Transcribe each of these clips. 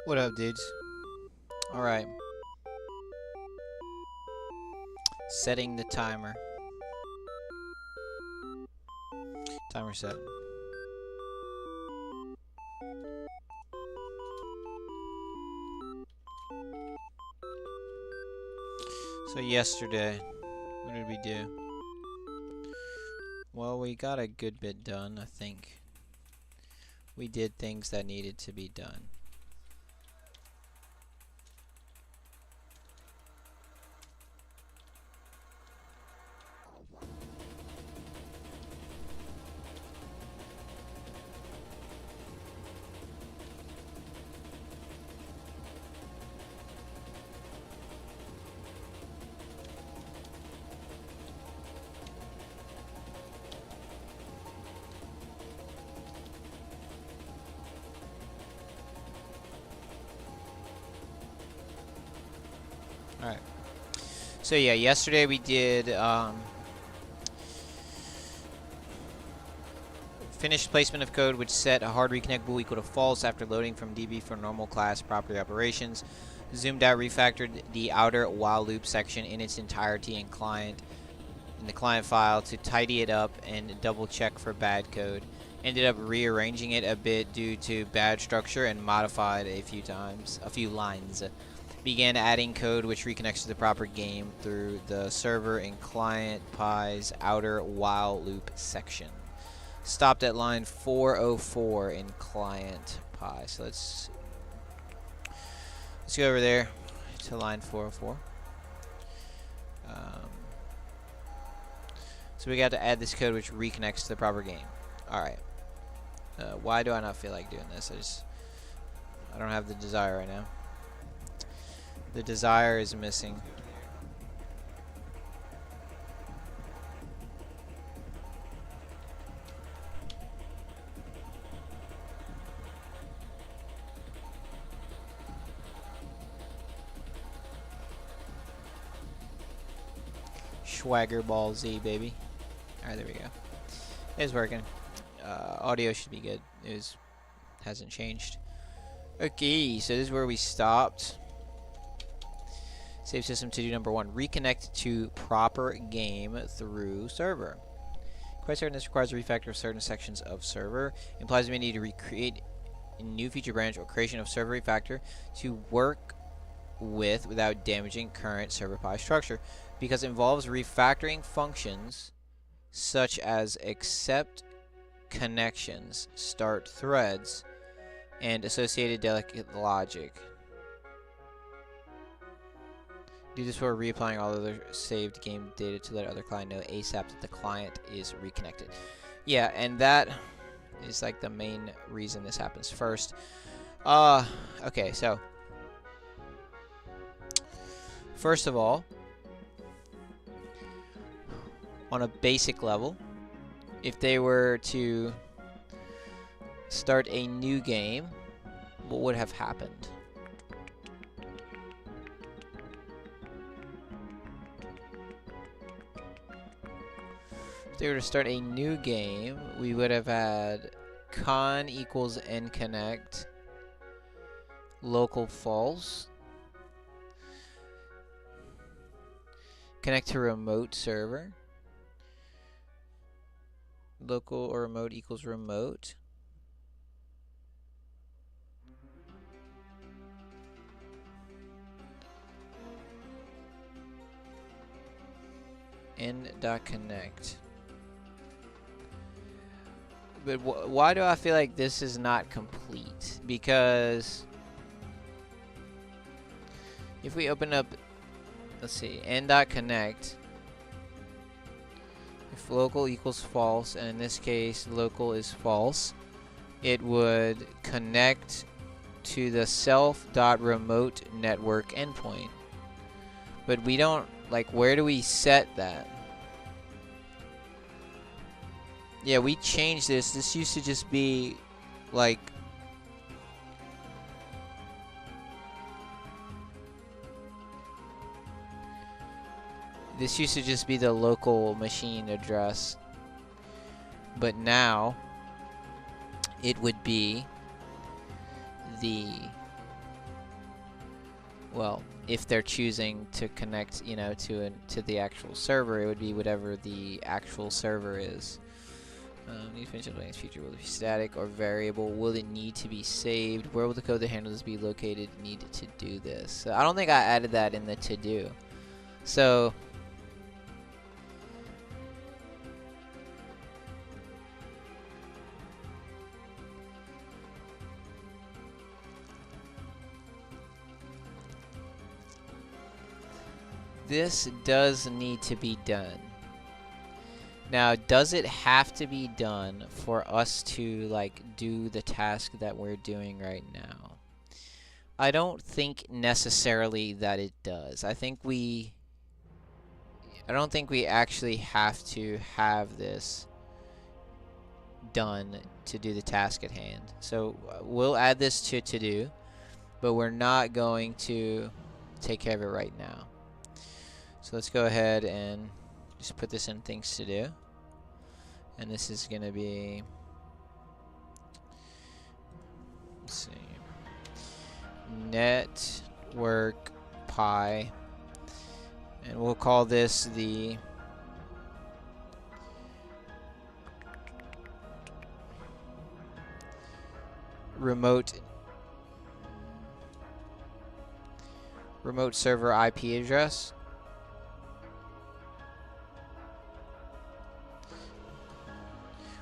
What up, dudes? Alright. Setting the timer. Timer set. So yesterday, what did we do? Well, we got a good bit done, I think. We did things that needed to be done. Alright. So yeah, yesterday we did finished placement of code which set a hard reconnect bool equal to false after loading from DB for normal class property operations. Zoomed out, refactored the outer while loop section in its entirety in the client file to tidy it up and double check for bad code. Ended up rearranging it a bit due to bad structure and modified a few lines. Began adding code which reconnects to the proper game through the server and client pie's outer while loop section. Stopped at line 404 in client pie. So let's go over there to line 404. So we got to add this code which reconnects to the proper game. Alright. Why do I not feel like doing this? I don't have the desire right now. The desire is missing. Swagger Ball Z, baby. Alright, there we go. It's working. Audio should be good. Hasn't changed. Okay, so this is where we stopped. Save system to do number 1. Reconnect to proper game through server. Quite certain this requires a refactor of certain sections of server. Implies we need to recreate a new feature branch or creation of server refactor to work with without damaging current server pie structure, because it involves refactoring functions such as accept connections, start threads, and associated delicate logic. Do this for reapplying all other saved game data to let other client know ASAP that the client is reconnected. Yeah, and that is like the main reason this happens first. Okay, so first of all, on a basic level, if they were to start a new game, what would have happened? If they were to start a new game, we would have had con equals nconnect local false, connect to remote server, local or remote equals remote, n.connect. But why do I feel like this is not complete? Because if we open up, let's see, n.connect, if local equals false, and in this case local is false, it would connect to the self.remote network endpoint. But we don't, like, where do we set that? Yeah, we changed this. This used to just be like the local machine address. But now it would be the well, if they're choosing to connect, you know, to the actual server, it would be whatever the actual server is. These functions future will it be static or variable? Will it need to be saved? Where will the code that handles this be located? Need to do this. So I don't think I added that in the to do. So this does need to be done. Now, does it have to be done for us to like do the task that we're doing right now? I don't think necessarily that it does. I don't think we actually have to have this done to do the task at hand. So we'll add this to do, but we're not going to take care of it right now. So let's go ahead and just put this in things to do. And this is going to be, let's see, network pi. And we'll call this the remote server IP address.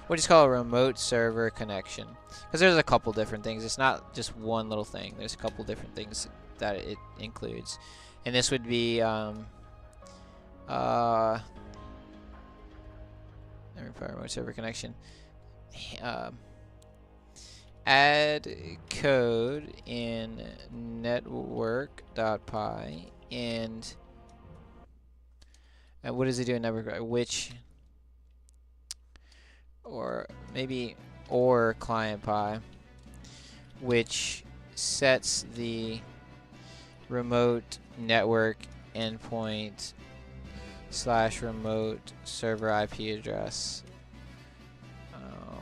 We'll just call it a remote server connection, because there's a couple different things. It's not just one little thing. There's a couple different things that it includes, and this would be remote server connection. Add code in network.py and what does it do in network? Which, or maybe or client pi, which sets the remote network endpoint / remote server IP address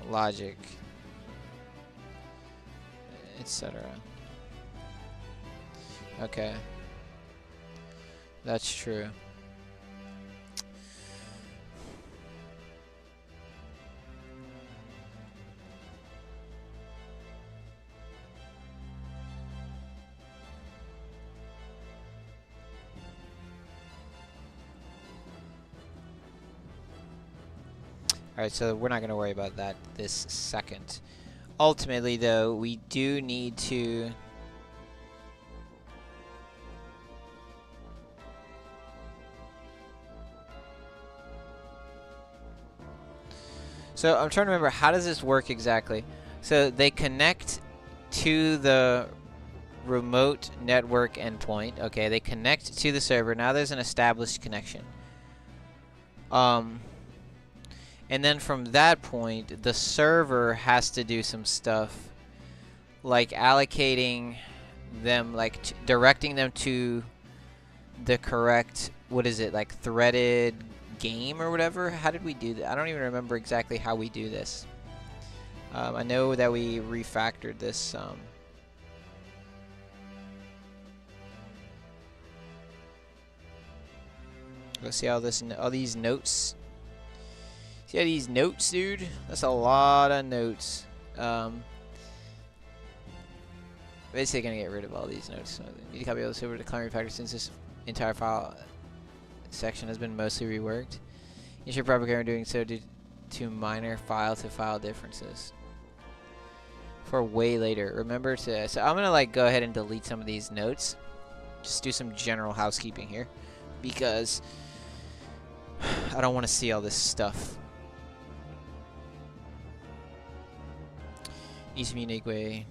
logic, etc. Okay, that's true. Alright, so we're not going to worry about that this second. Ultimately, though, we do need to so I'm trying to remember, how does this work exactly? So they connect to the remote network endpoint. Okay, they connect to the server. Now there's an established connection. And then from that point, the server has to do some stuff, like allocating them, like directing them to the correct, what is it, like threaded game or whatever? How did we do that? I don't even remember exactly how we do this. I know that we refactored this. Let's see all these notes. See all these notes, dude? That's a lot of notes. Basically gonna get rid of all these notes. So need to copy all this over to client refactor since this entire file section has been mostly reworked. You should probably consider doing so due to minor file-to-file differences. For way later. Remember to. So I'm gonna like go ahead and delete some of these notes. Just do some general housekeeping here, because I don't want to see all this stuff. Needs to be a unique way.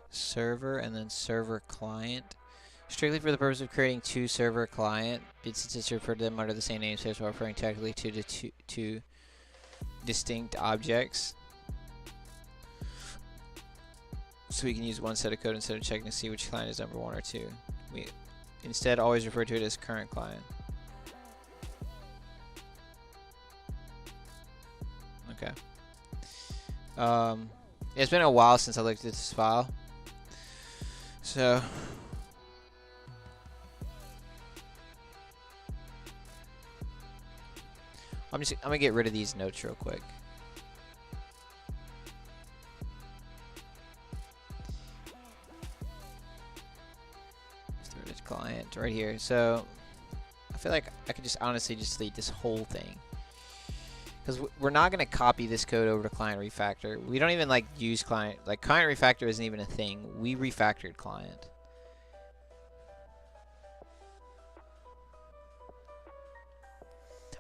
Server and then server client. Strictly for the purpose of creating two server client, it's referred to them under the same namespace while referring technically to two distinct objects. So we can use one set of code instead of checking to see which client is number 1 or 2. We instead always refer to it as current client. Okay. It's been a while since I looked at this file. So I'm gonna get rid of these notes real quick. Storage client right here. So I feel like I could just honestly just delete this whole thing, because we're not gonna copy this code over to client refactor. We don't even like use client. Like client refactor isn't even a thing. We refactored client.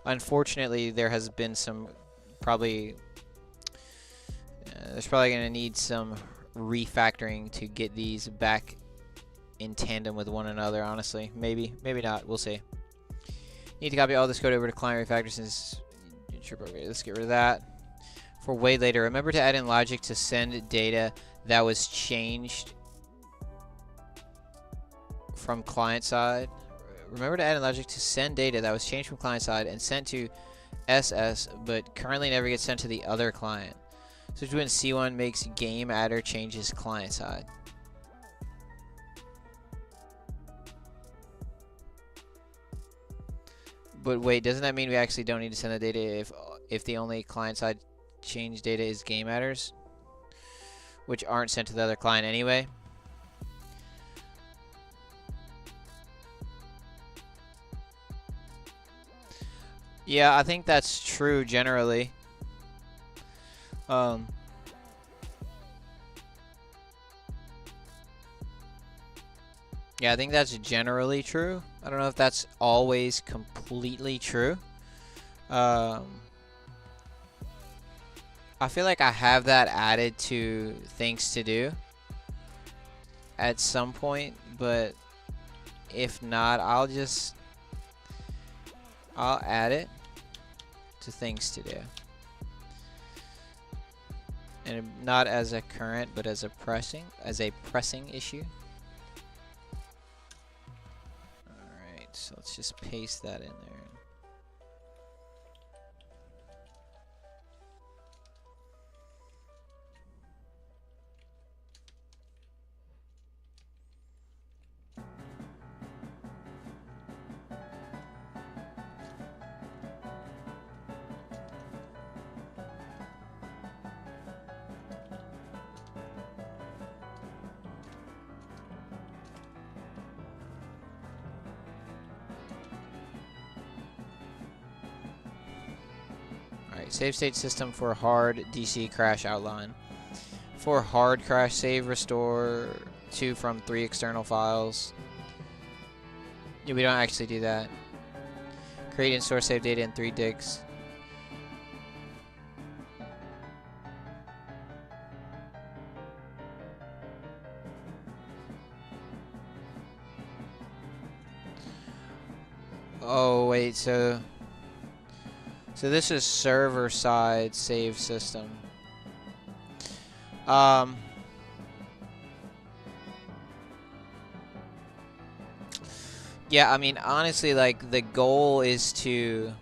Unfortunately, there has been some there's probably going to need some refactoring to get these back in tandem with one another, honestly. Maybe not. We'll see. Need to copy all this code over to client refactor since... Okay, let's get rid of that. For way later, remember to add in logic to send data that was changed from client side. Remember to add in logic to send data that was changed from client side and sent to SS, but currently never gets sent to the other client. So when C1 makes game adder changes client side. But wait, doesn't that mean we actually don't need to send the data if the only client side change data is game adders, which aren't sent to the other client anyway? Yeah, I think that's true generally. Yeah, I think that's generally true. I don't know if that's always completely true. I feel like I have that added to things to do at some point, but if not, I'll add it to things to do. And not as a current, but as a pressing issue. Alright, so let's just paste that in there. Save state system for hard DC crash outline. For hard crash, save restore 2 from 3 external files. Yeah, we don't actually do that. Create and store save data in 3 digs. Oh wait, so this is server side save system. Yeah, I mean honestly, like the goal is to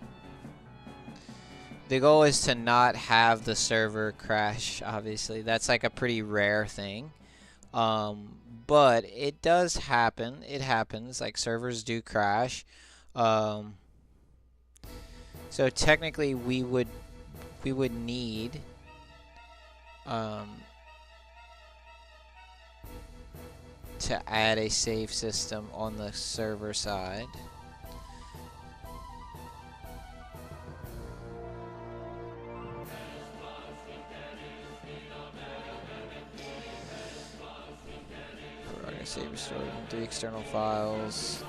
not have the server crash. Obviously, that's like a pretty rare thing. But it does happen. It happens. Like servers do crash. So technically, we would need to add a save system on the server side. We're going to save restore in 3 external files.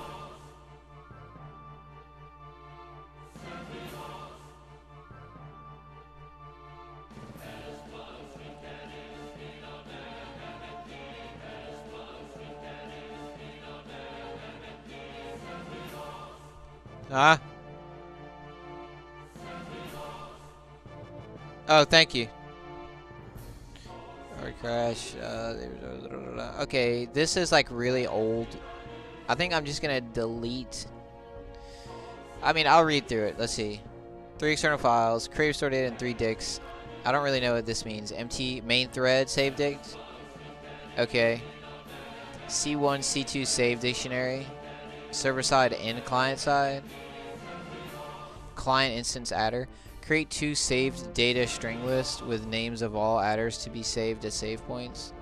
Oh, thank you. crash. Okay, this is like really old. I think I'm just gonna delete. I mean, I'll read through it. Let's see. 3 external files, create restore data, and 3 dicks. I don't really know what this means. Empty main thread save dicks. Okay. C1, C2 save dictionary. Server side and client side. Client instance adder. Create 2 saved data string lists with names of all adders to be saved as save points.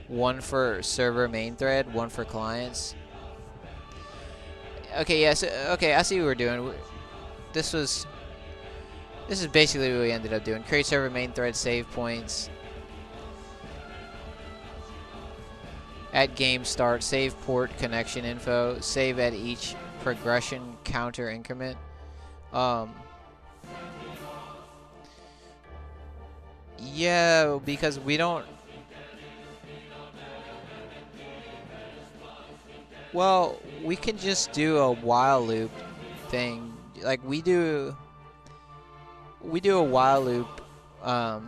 1 for server main thread, 1 for clients. Okay, yes, okay, I see what we're doing. This is basically what we ended up doing. Create server main thread save points. At game start, save port connection info, save at each progression counter increment. Yeah, because we don't. Well, we can just do a while loop thing. Like we do a while loop, but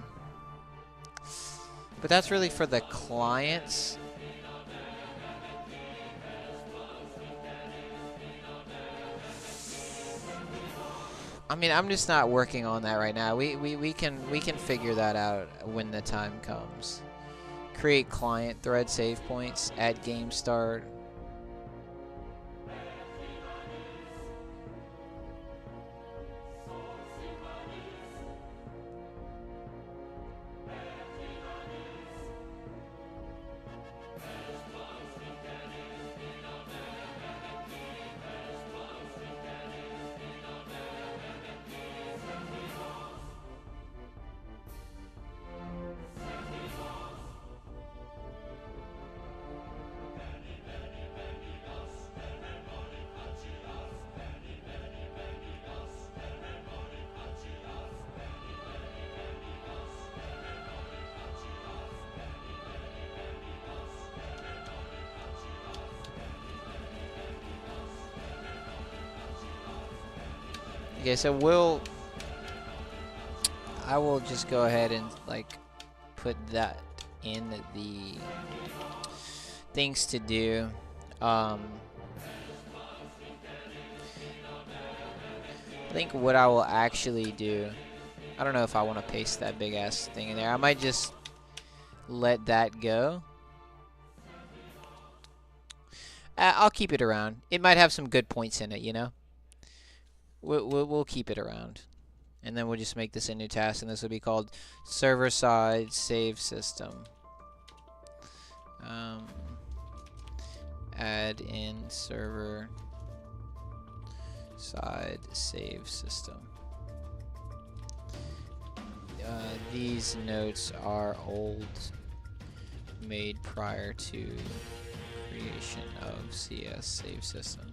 that's really for the clients. I mean, I'm just not working on that right now. We can figure that out when the time comes. Create client thread save points at game start. Okay, so I will just go ahead and like put that in the things to do. I think what I will actually do, I don't know if I want to paste that big ass thing in there. I might just let that go. I'll keep it around. It might have some good points in it, you know? We'll keep it around. And then we'll just make this a new task, and this will be called server-side save system. Add in server-side save system. These notes are old, made prior to creation of CS save system.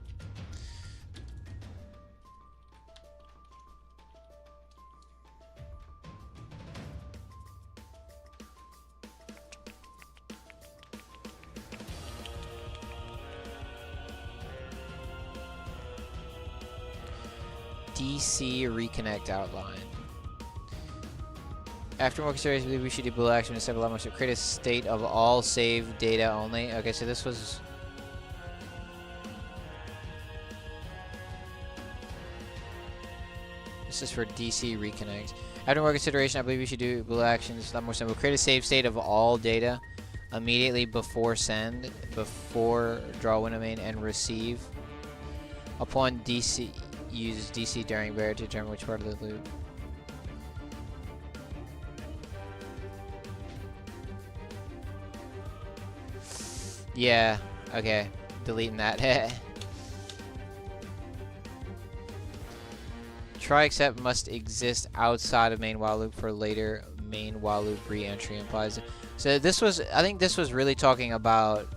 DC reconnect outline. After more consideration, I believe we should do bool action and assemble elements to create a state of all save data only. Okay, so this was. This is for DC reconnect. After more consideration, I believe we should do bool actions. A lot more simple. Create a save state of all data immediately before send, before draw window main, and receive. Upon DC. Use DC during bear to determine which part of the loop. Yeah, okay. Deleting that. Try except must exist outside of main while loop for later main while loop re-entry implies. So this was, I think this was really talking about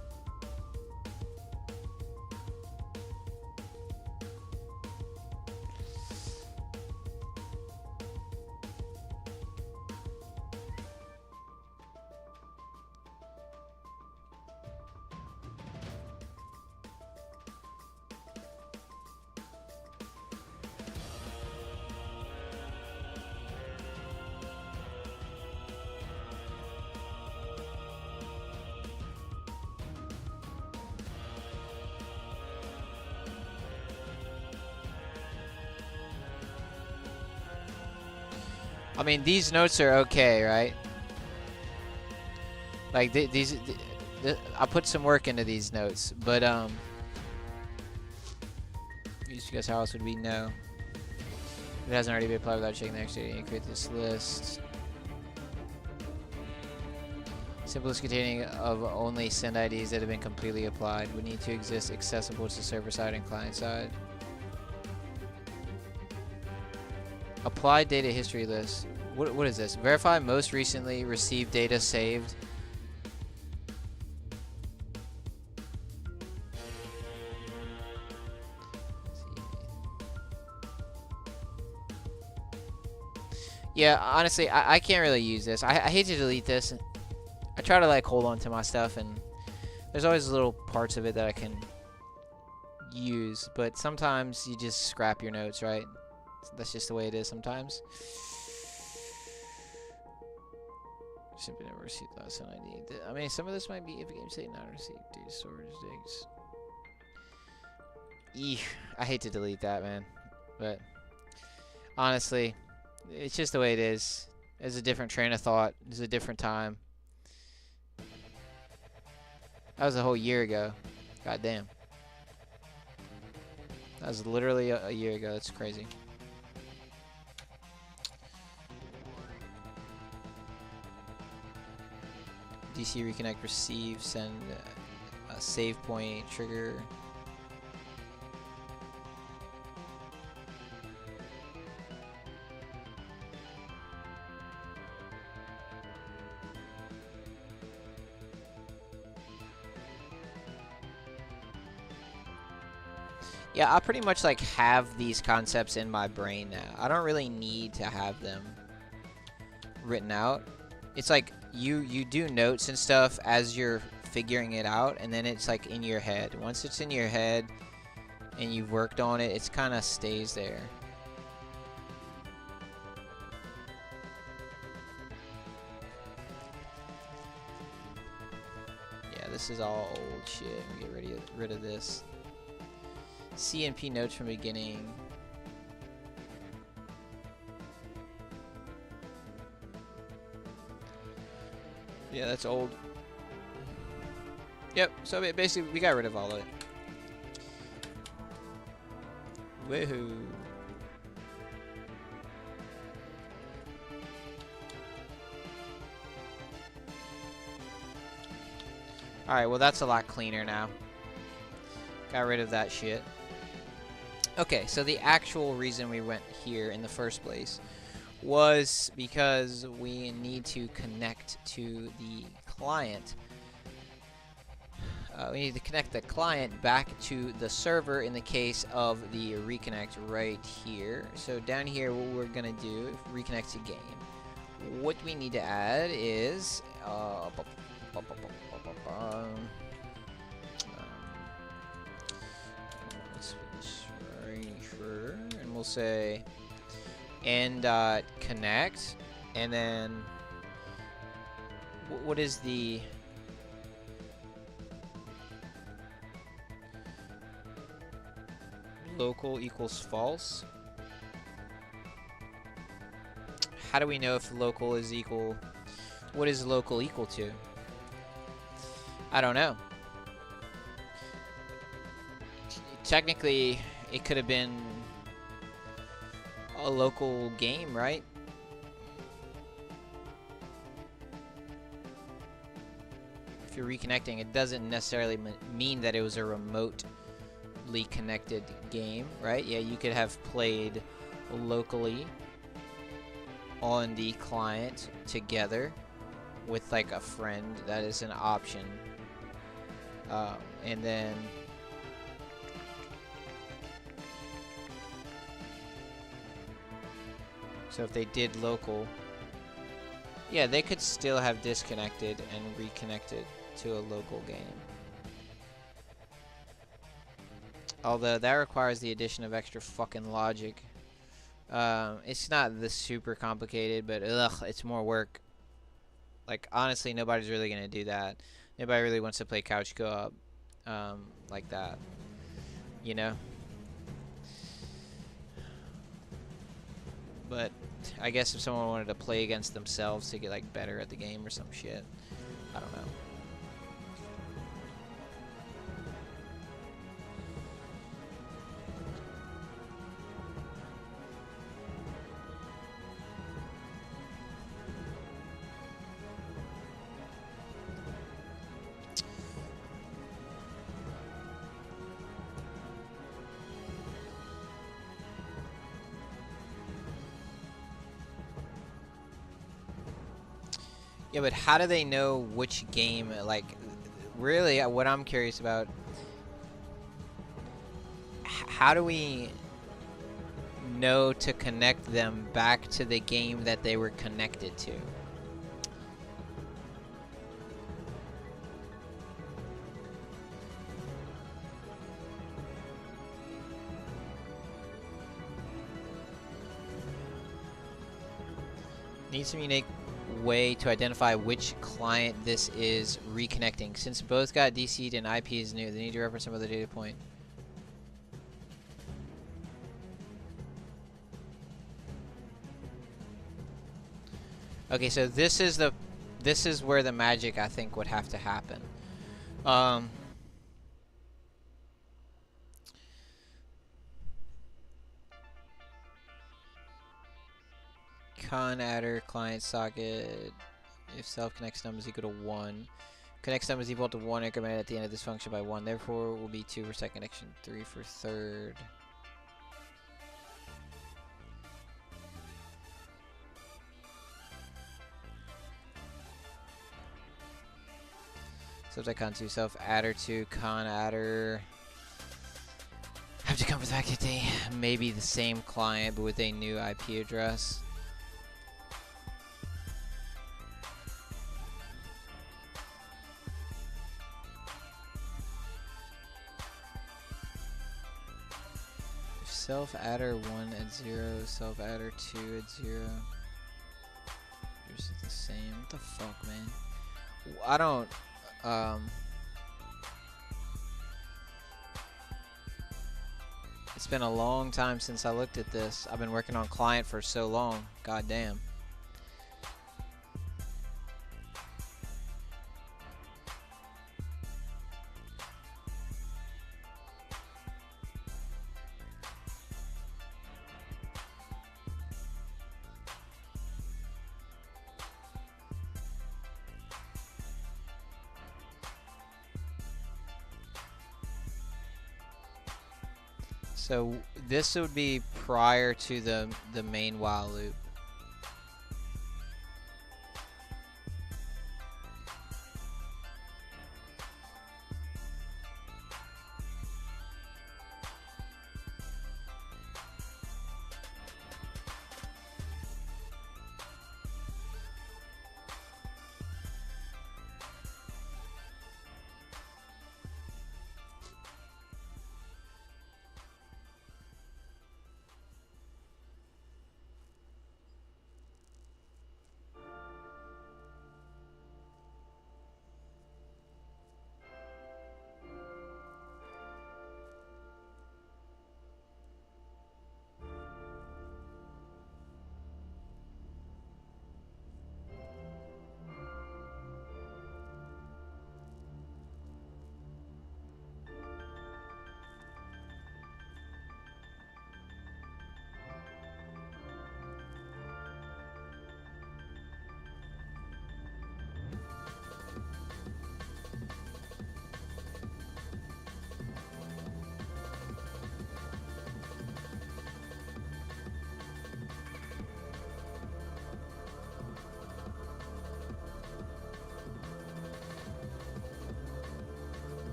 I mean, these notes are okay, right? Like I put some work into these notes, but guys, how else would we know? If it hasn't already been applied without checking the next data, create this list. Simplest containing of only send IDs that have been completely applied would need to exist accessible to server side and client side. Applied data history list. What is this? Verify most recently received data saved. Yeah, honestly, I can't really use this. I hate to delete this. I try to like hold on to my stuff, and there's always little parts of it that I can use, but sometimes you just scrap your notes, right? That's just the way it is sometimes. Simply never received last ID. I mean, some of this might be if a game say not received data storage digs. Eesh, I hate to delete that, man, but honestly, it's just the way it is. There's a different train of thought. There's a different time. That was a whole year ago. God damn. That was literally a year ago. That's crazy. DC reconnect, receive, send a save point, trigger. Yeah, I pretty much like have these concepts in my brain now. I don't really need to have them written out. It's like you do notes and stuff as you're figuring it out, and then it's like in your head. Once it's in your head and you've worked on it, it's kind of stays there. Yeah, this is all old shit. Get rid of this. CNP notes from beginning. Yeah, that's old. Yep, so basically we got rid of all of it. Woohoo. Alright, well that's a lot cleaner now. Got rid of that shit. Okay, so the actual reason we went here in the first place was because we need to connect to the client. We need to connect the client back to the server in the case of the reconnect right here. So down here, what we're gonna do, reconnect to game. What we need to add is and we'll say n.connect, and then what is the local equals false? How do we know if local is equal? What is local equal to? I don't know. Technically, it could have been a local game, right? If you're reconnecting, it doesn't necessarily mean that it was a remotely connected game, right? Yeah, you could have played locally on the client together with like a friend. That is an option. And then so if they did local, yeah, they could still have disconnected and reconnected to a local game. Although that requires the addition of extra fucking logic. It's not this super complicated, but ugh, it's more work. Like, honestly, nobody's really gonna do that. Nobody really wants to play couch co-op like that, you know? But I guess if someone wanted to play against themselves to get like better at the game or some shit. I don't know. Yeah, but how do they know which game, like, really, what I'm curious about, how do we know to connect them back to the game that they were connected to? Needs some unique way to identify which client this is reconnecting. Since both got DC'd and IP is new, they need to reference some other data point. Okay, so this is where the magic, I think, would have to happen. Con adder client socket. If self connects num is equal to 1. Connects num is equal to 1 incremented at the end of this function by 1. Therefore, will be 2 for second connection, 3 for third. Subject con 2, self adder 2, con adder. Have to come with the fact that they may be the same client but with a new IP address. Self adder 1 at 0, self adder 2 at 0. Yours is the same. What the fuck, man? I don't. It's been a long time since I looked at this. I've been working on client for so long. God damn. So this would be prior to the main while loop.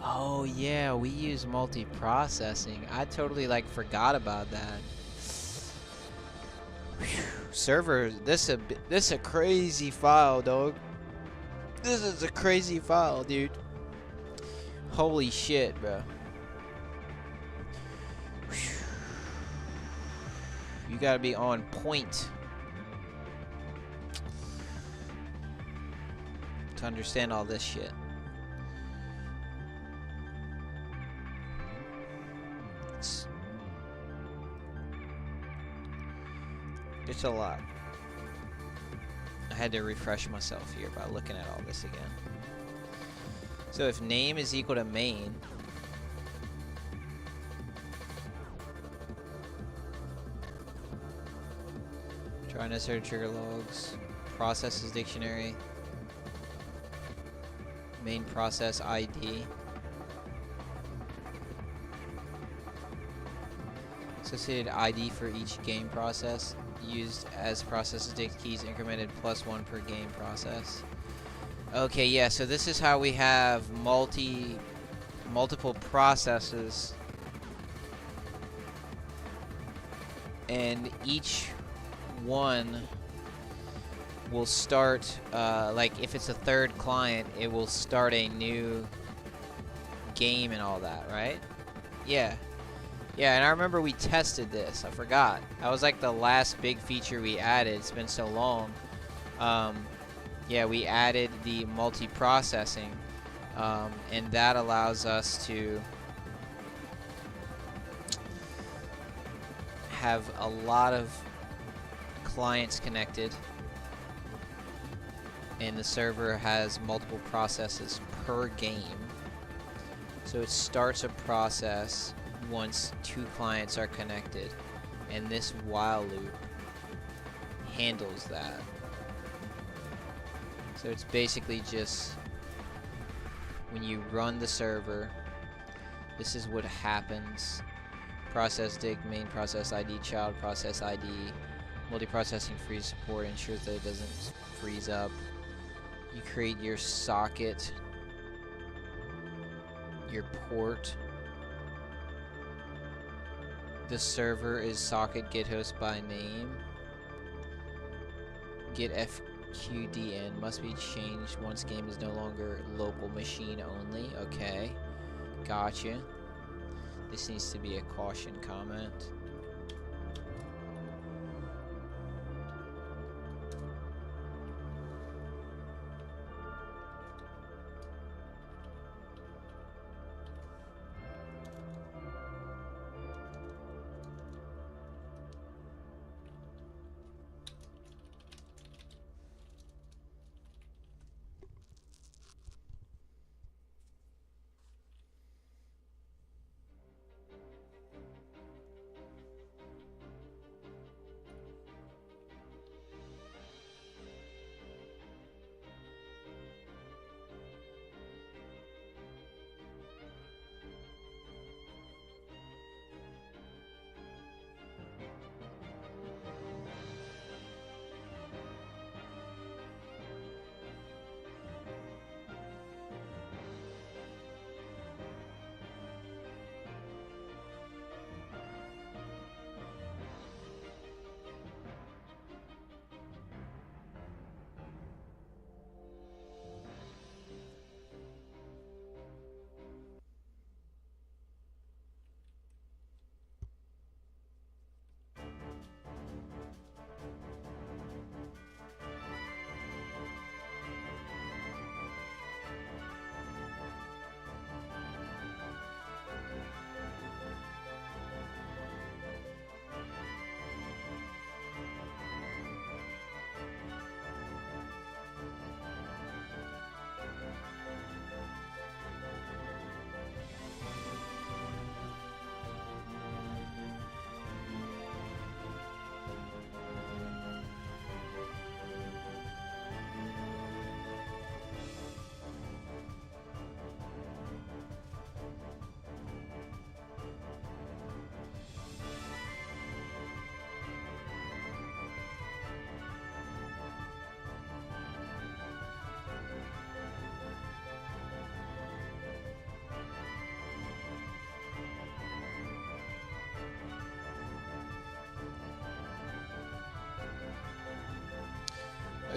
Oh yeah, we use multi-processing. I totally like forgot about that. Whew. Server, this a crazy file, dog. This is a crazy file, dude. Holy shit, bro. Whew. You gotta be on point to understand all this shit. It's a lot. I had to refresh myself here by looking at all this again. So if name is equal to main, try necessary trigger logs, processes dictionary, main process ID, associated ID for each game process used as processes dict keys incremented +1 per game process. Okay, yeah, so this is how we have multiple processes, and each one will start, like if it's a third client, it will start a new game and all that, right? Yeah. Yeah, and I remember we tested this. I forgot. That was like the last big feature we added. It's been so long. Yeah, we added the multi-processing, and that allows us to have a lot of clients connected, and the server has multiple processes per game. So it starts a process once 2 clients are connected, and this while loop handles that. So it's basically just when you run the server, this is what happens. Process dict, main process ID, child process ID, multiprocessing freeze support ensures that it doesn't freeze up. You create your socket, your port. The server is socket get host by name. Get FQDN must be changed once game is no longer local machine only. Okay, gotcha. This needs to be a caution comment.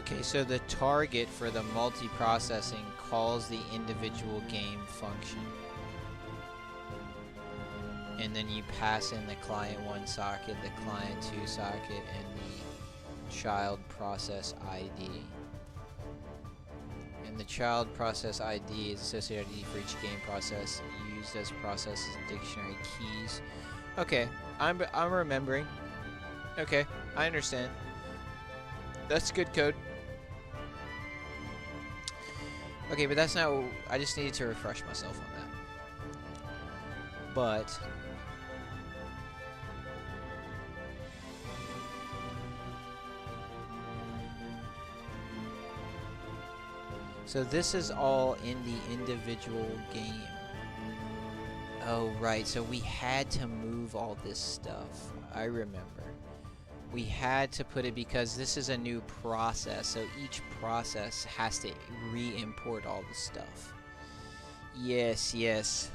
Okay, so the target for the multiprocessing calls the individual game function. And then you pass in the client 1 socket, the client 2 socket, and the child process ID. And the child process ID is associated ID for each game process used as processes and dictionary keys. Okay, I'm remembering. Okay, I understand. That's good code. Okay, but that's not. I just needed to refresh myself on that. But so this is all in the individual game. Oh, right. So we had to move all this stuff. I remember. We had to put it because this is a new process. So each process has to re-import all the stuff. Yes, yes.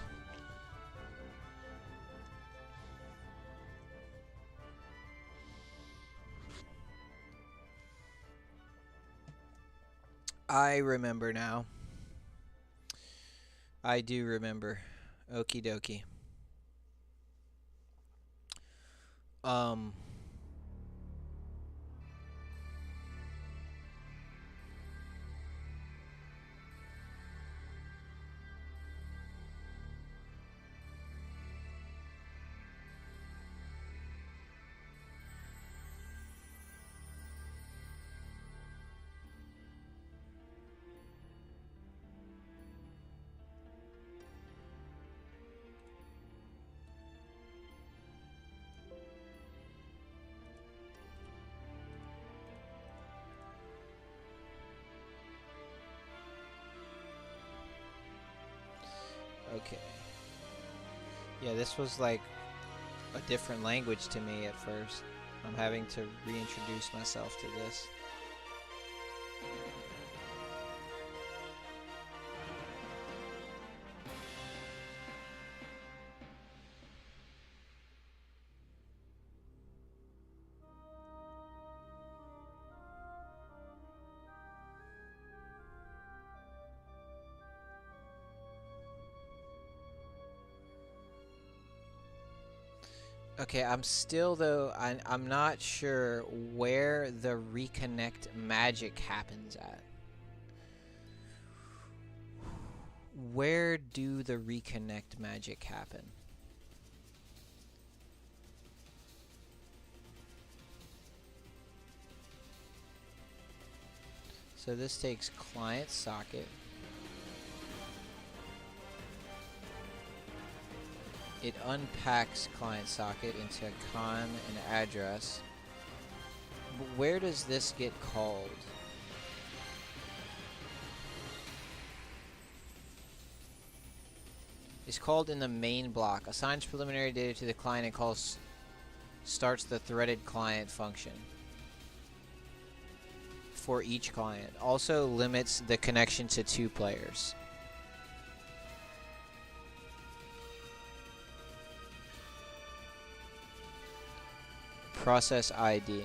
I remember now. I do remember. Okie dokie. Okay. Yeah, this was like a different language to me at first. I'm having to reintroduce myself to this. Okay, I'm still though, I'm not sure where the reconnect magic happens at. Where do the reconnect magic happen? So this takes client socket. It unpacks client socket into con and address. But where does this get called? It's called in the main block. Assigns preliminary data to the client and starts the threaded client function for each client. Also limits the connection to 2 players. Process ID.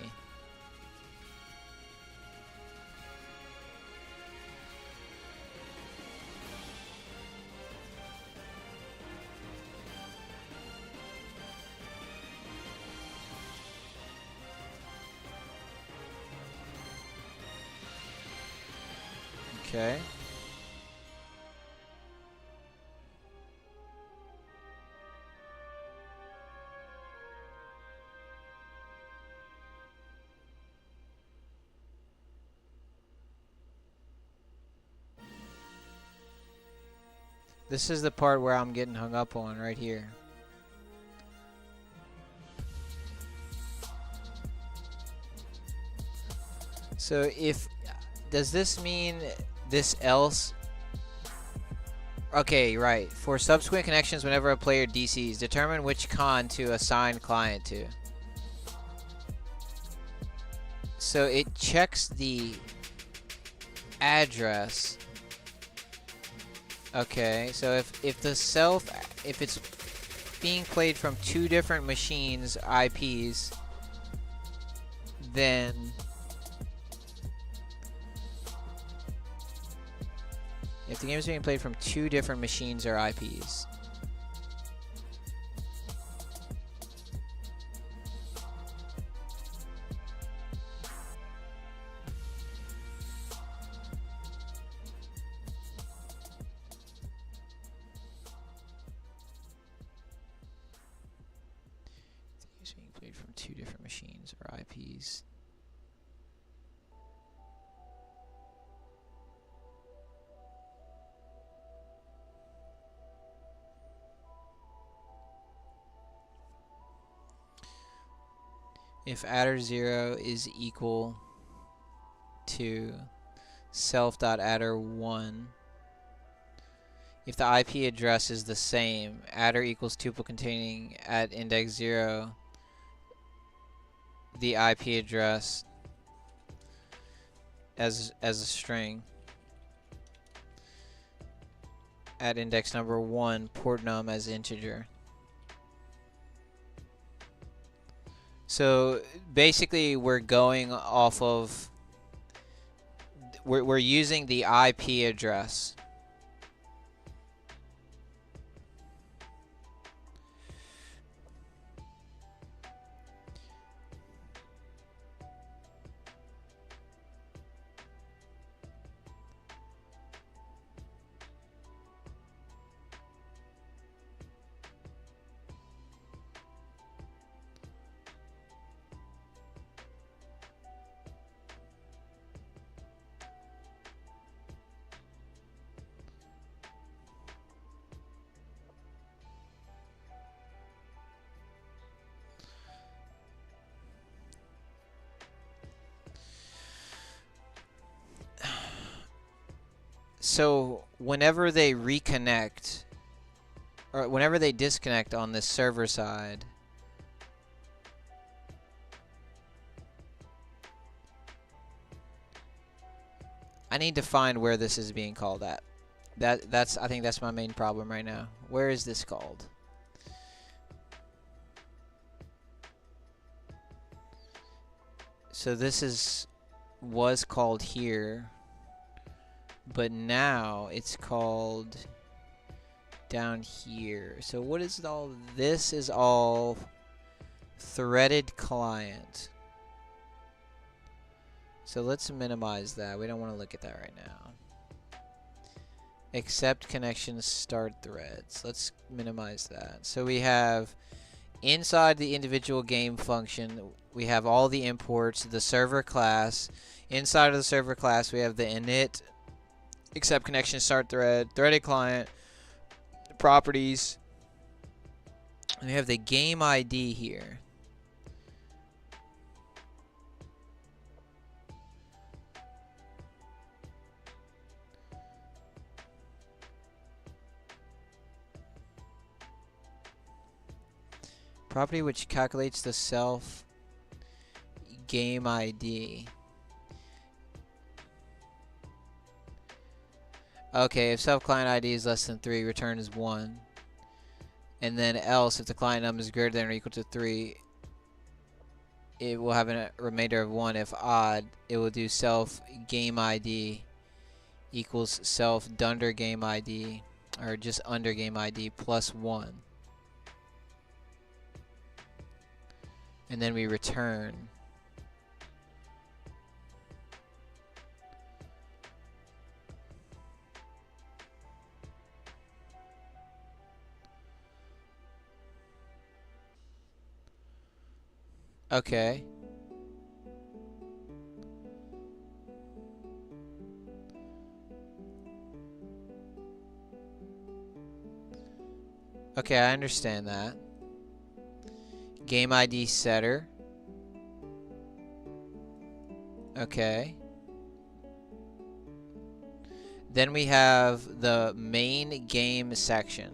Okay. This is the part where I'm getting hung up on right here. So does this mean this else? Okay, right. For subsequent connections, whenever a player DCs, determine which con to assign client to. So it checks the address. Okay, so if it's being played from 2 different machines' IPs, then If the game is being played from 2 different machines or IPs. It's being played from 2 different machines or IPs. If adder 0 is equal to self.adder 1, if the IP address is the same, adder equals tuple containing at index 0 the IP address as a string at index number 1 port num as integer. So basically we're going off of we're using the IP address. So whenever they reconnect, or whenever they disconnect on this server side, I need to find where this is being called at. I think that's my main problem right now. Where is this called? So this was called here, but now it's called down here. So what is all this? Is all threaded client. So let's minimize that. We don't want to look at that right now. Accept connections, start threads. Let's minimize that. So we have inside the individual game function, we have all the imports, the server class. Inside of the server class, we have the init, accept connection, start thread, threaded client, properties. And we have the game ID here. Property which calculates the self game ID. Okay, if self client ID is less than 3, return is 1. And then else, if the client num is greater than or equal to 3, it will have a remainder of 1. If odd, it will do self game ID equals self dunder game ID, or just under game ID plus 1. And then we return. Okay. Okay, I understand that. Game ID setter. Okay. Then we have the main game section.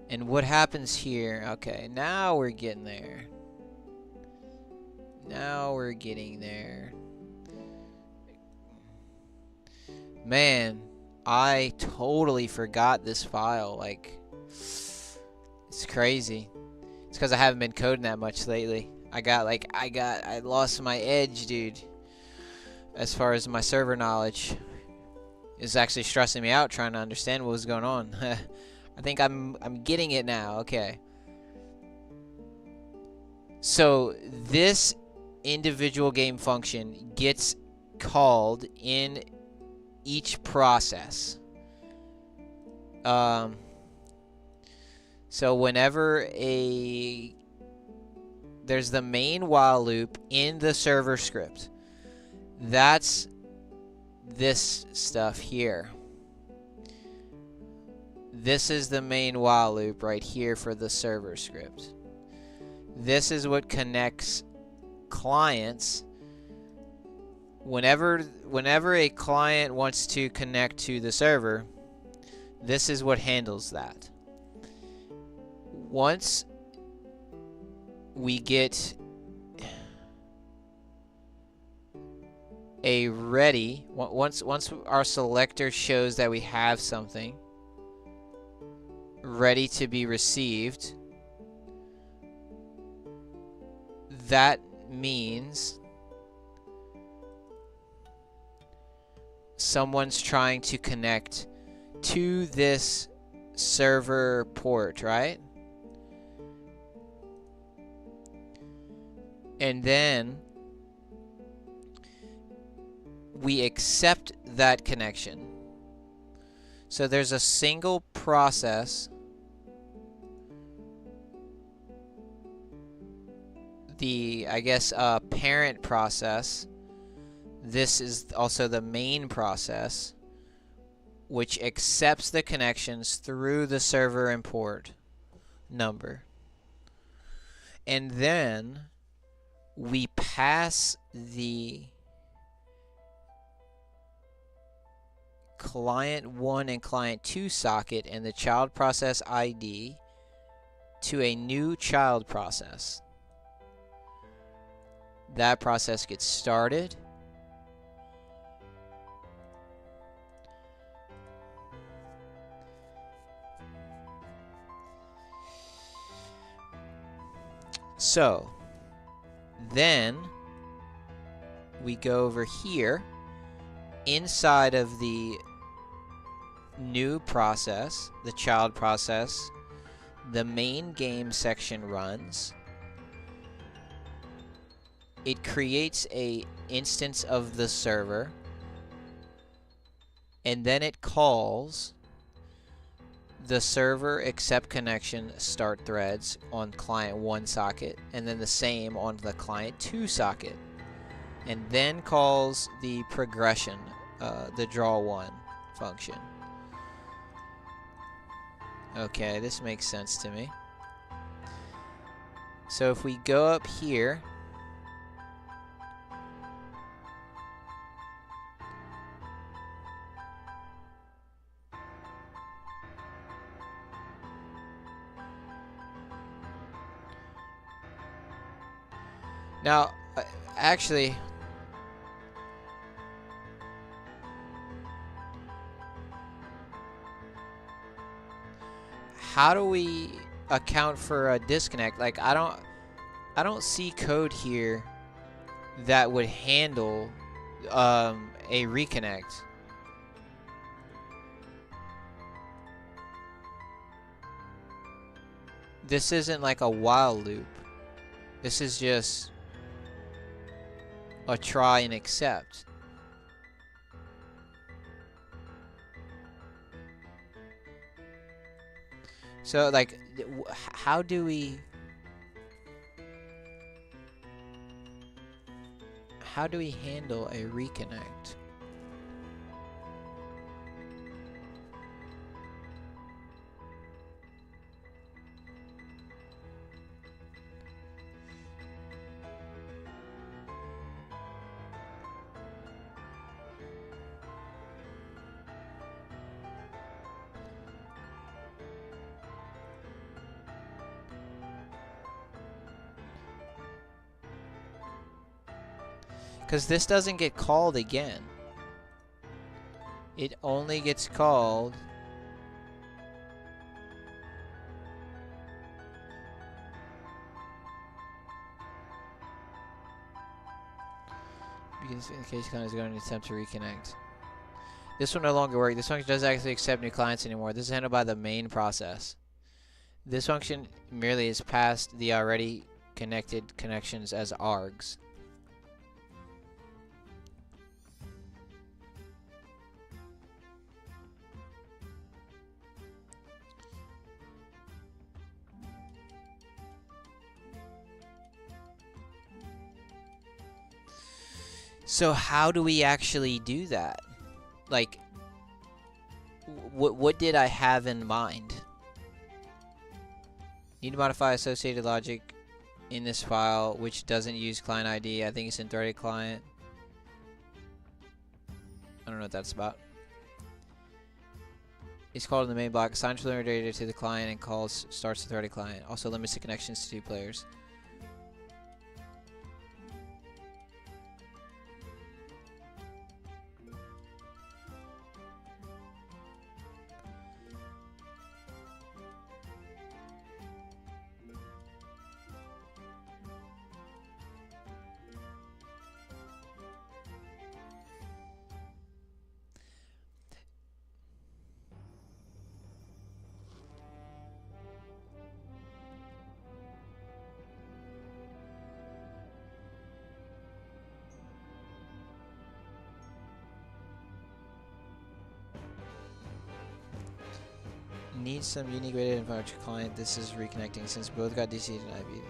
And what happens here? Okay, now we're getting there. Now we're getting there. Man, I totally forgot this file. Like, it's crazy. It's because I haven't been coding that much lately. I lost my edge, dude. As far as my server knowledge. is actually stressing me out trying to understand what was going on. I think I'm getting it now. Okay. So this individual game function gets called in each process. So whenever there's the main while loop in the server script, that's this stuff here. This is the main while loop right here for the server script. This is what connects clients. Whenever a client wants to connect to the server, this is what handles that. Once we get a ready, once our selector shows that we have something ready to be received, that means someone's trying to connect to this server port, right? And then we accept that connection. So there's a single process. The, I guess, parent process. This is also the main process, which accepts the connections through the server and port number. And then we pass the client 1 and client 2 socket and the child process ID to a new child process. That process gets started. So then we go over here inside of the new process, the child process, the main game section runs. It creates a instance of the server, and then it calls the server accept connection start threads on client 1 socket, and then the same on the client 2 socket, and then calls the progression, the draw 1 function. Okay, this makes sense to me. So if we go up here, now, actually, how do we account for a disconnect? Like, I don't see code here that would handle a reconnect. This isn't like a while loop. This is just a try and accept. So, like, how do we handle a reconnect? Because this doesn't get called again. It only gets called because in case client is going to attempt to reconnect. This one no longer works. This function doesn't actually accept new clients anymore. This is handled by the main process. This function merely is passed the already connected connections as args. So how do we actually do that? Like, what did I have in mind? Need to modify associated logic in this file, which doesn't use client ID. I think it's in threaded client. I don't know what that's about. It's called in the main block. Assigns preliminary data to the client and calls starts the threaded client. Also limits the connections to 2 players. Needs some unique way to invite your client. This is reconnecting since both got DC and IB.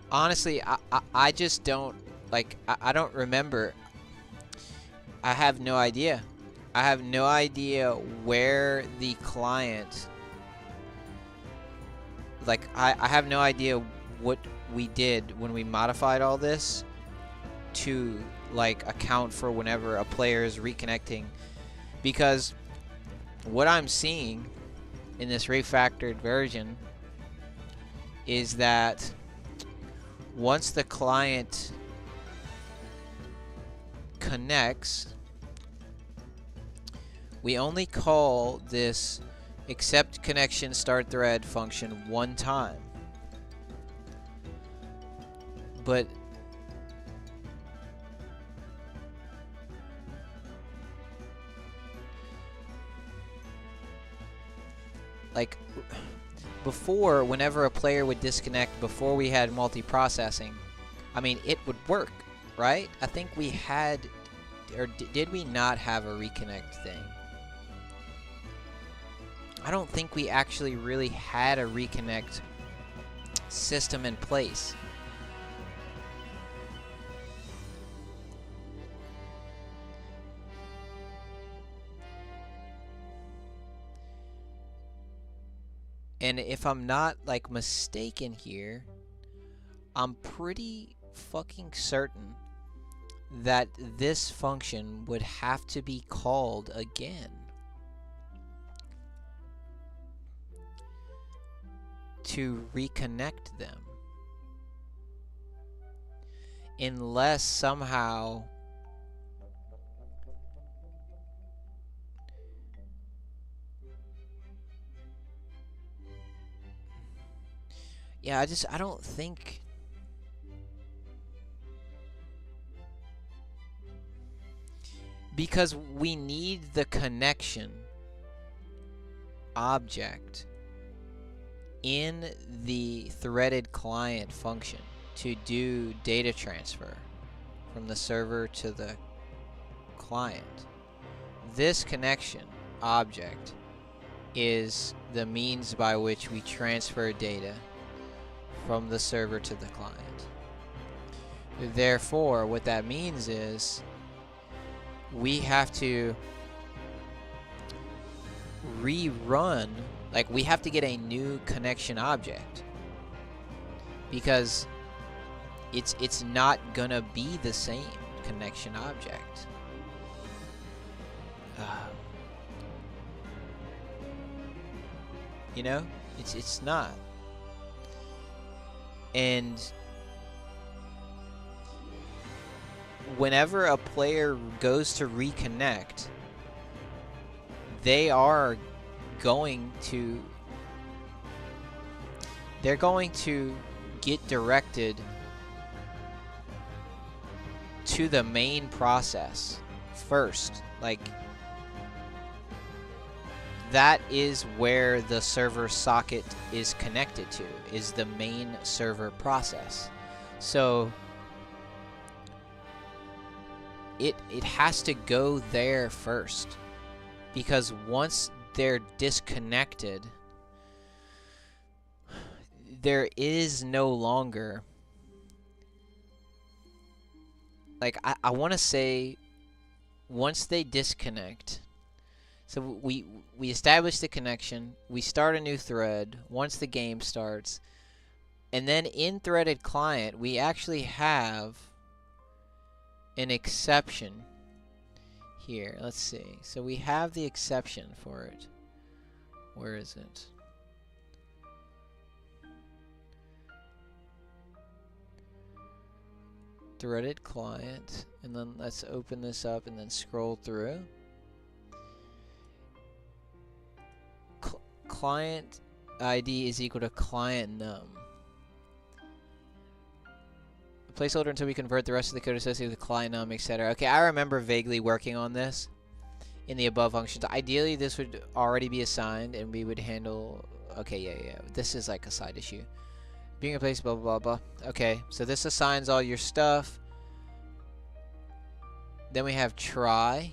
Honestly, I just don't, like, I don't remember. I have no idea. I have no idea where the client, like, I have no idea what we did when we modified all this to, like, account for whenever a player is reconnecting. Because what I'm seeing in this refactored version is that once the client connects, we only call this accept connection start thread function one time. But like before, whenever a player would disconnect, before we had multiprocessing, I mean, it would work, right? I think we had, or did we not have a reconnect thing? I don't think we actually really had a reconnect system in place. And if I'm not, like, mistaken here, I'm pretty fucking certain that this function would have to be called again to reconnect them. Unless somehow I don't think Because we need the connection object in the threaded client function to do data transfer from the server to the client. This connection object is the means by which we transfer data from the server to the client. Therefore, what that means is we have to rerun, like we have to get a new connection object, because it's not gonna be the same connection object. You know, it's not. And whenever a player goes to reconnect, they're going to get directed to the main process first. Like, that is where the server socket is connected to, is the main server process. So it has to go there first, because once they're disconnected, there is no longer, like, I want to say, once they disconnect, so we establish the connection, we start a new thread once the game starts, and then in threaded client we actually have an exception here. Let's see. So we have the exception for it. Where is it? Threaded client, and then let's open this up and then scroll through. Client ID is equal to client num. Placeholder until we convert the rest of the code associated with the client num, etc. Okay, I remember vaguely working on this in the above functions. Ideally, this would already be assigned, and we would handle. Okay, yeah. This is like a side issue. Being replaced, blah blah blah blah. Okay, so this assigns all your stuff. Then we have try.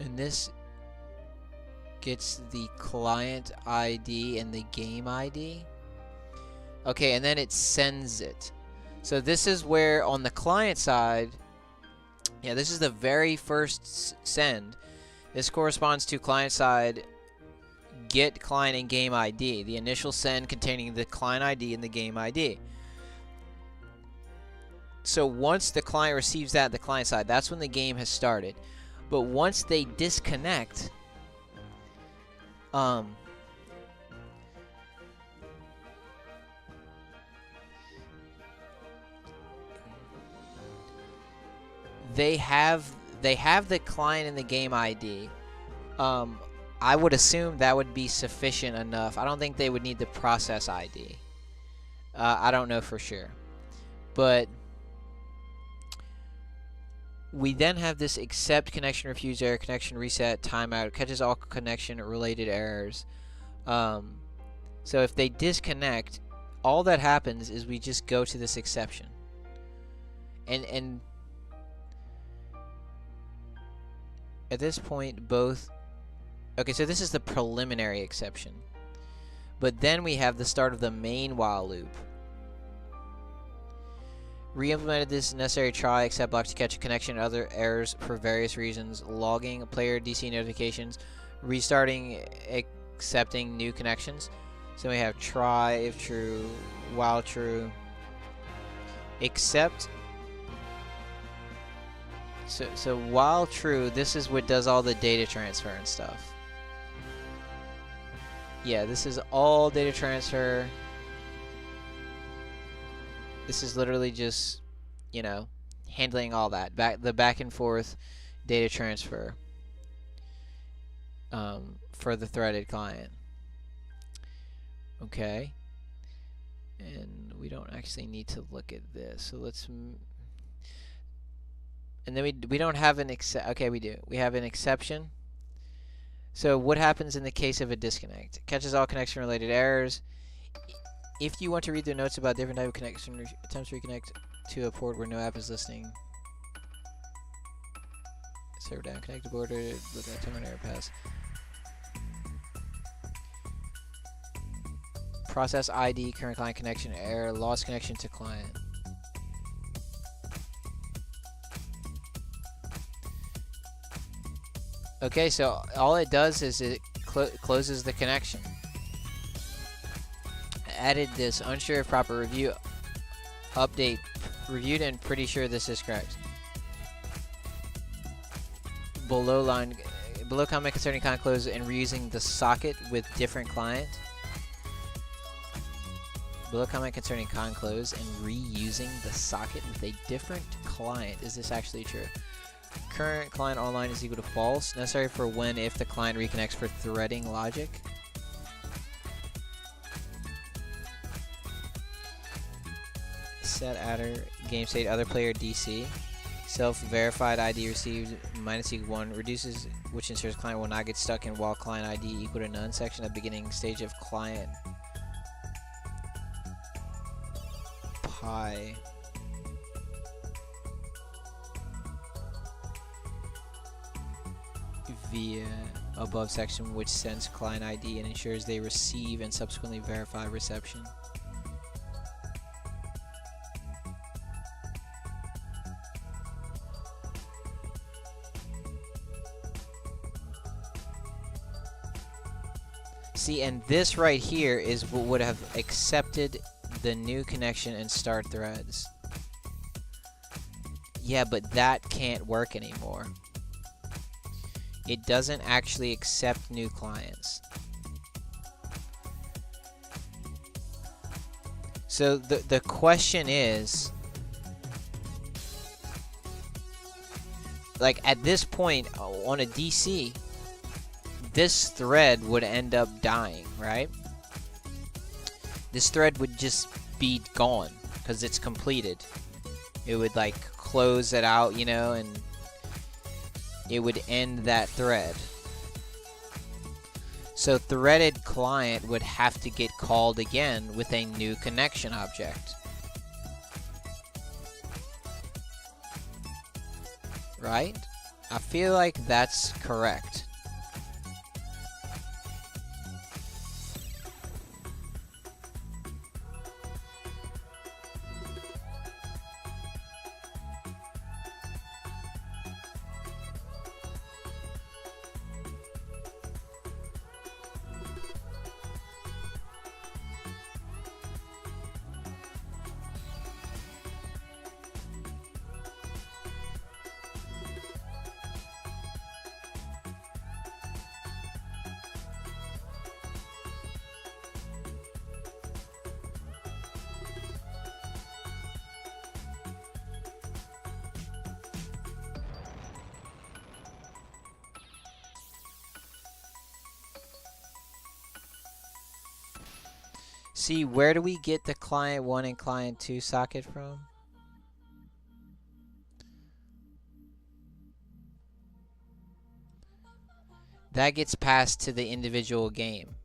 And this gets the client ID and the game ID. Okay, and then it sends it. So this is where on the client side, yeah, this is the very first send. This corresponds to client side get client and game ID, the initial send containing the client ID and the game ID. So once the client receives that, the client side, that's when the game has started. But once they disconnect, they have the client and the game ID. I would assume that would be sufficient enough. I don't think they would need the process ID. I don't know for sure, but we then have this accept connection refuse error, connection reset, timeout, catches all connection related errors. So if they disconnect, all that happens is we just go to this exception. And at this point, both. Okay, so this is the preliminary exception. But then we have the start of the main while loop. Re-implemented this necessary try except block to catch a connection and other errors for various reasons. Logging player DC notifications. Restarting accepting new connections. So we have try if true, while true. Accept. So while true, this is what does all the data transfer and stuff. Yeah, this is all data transfer. This is literally just, you know, handling all that. The back and forth data transfer for the threaded client. Okay. And we don't actually need to look at this. So let's... And then we don't have an okay, we do. We have an exception. So what happens in the case of a disconnect? It catches all connection-related errors. If you want to read the notes about different type of connection, attempts to reconnect to a port where no app is listening. Server down, connected border, look at terminal error pass. Process ID, current client connection error, lost connection to client. Okay, so all it does is it closes the connection. I added this unsure if proper review update reviewed and pretty sure this is correct. Below comment concerning client close and reusing the socket with different client. Below comment concerning con close and reusing the socket with a different client. Is this actually true? Current client online is equal to false. Necessary for when if the client reconnects for threading logic. Set adder game state other player DC. Self-verified ID received -1 reduces which ensures client will not get stuck in while client ID equal to none section at beginning stage of client pi. Via above section which sends client ID and ensures they receive and subsequently verify reception. See, and this right here is what would have accepted the new connection and start threads. Yeah, but that can't work anymore. It doesn't actually accept new clients. So the question is, like at this point on a DC, this thread would end up dying, right? This thread would just be gone because it's completed. It would like close it out, you know, and it would end that thread. So threaded client would have to get called again with a new connection object. Right? I feel like that's correct. See, where do we get the client 1 and client 2 socket from? That gets passed to the individual game.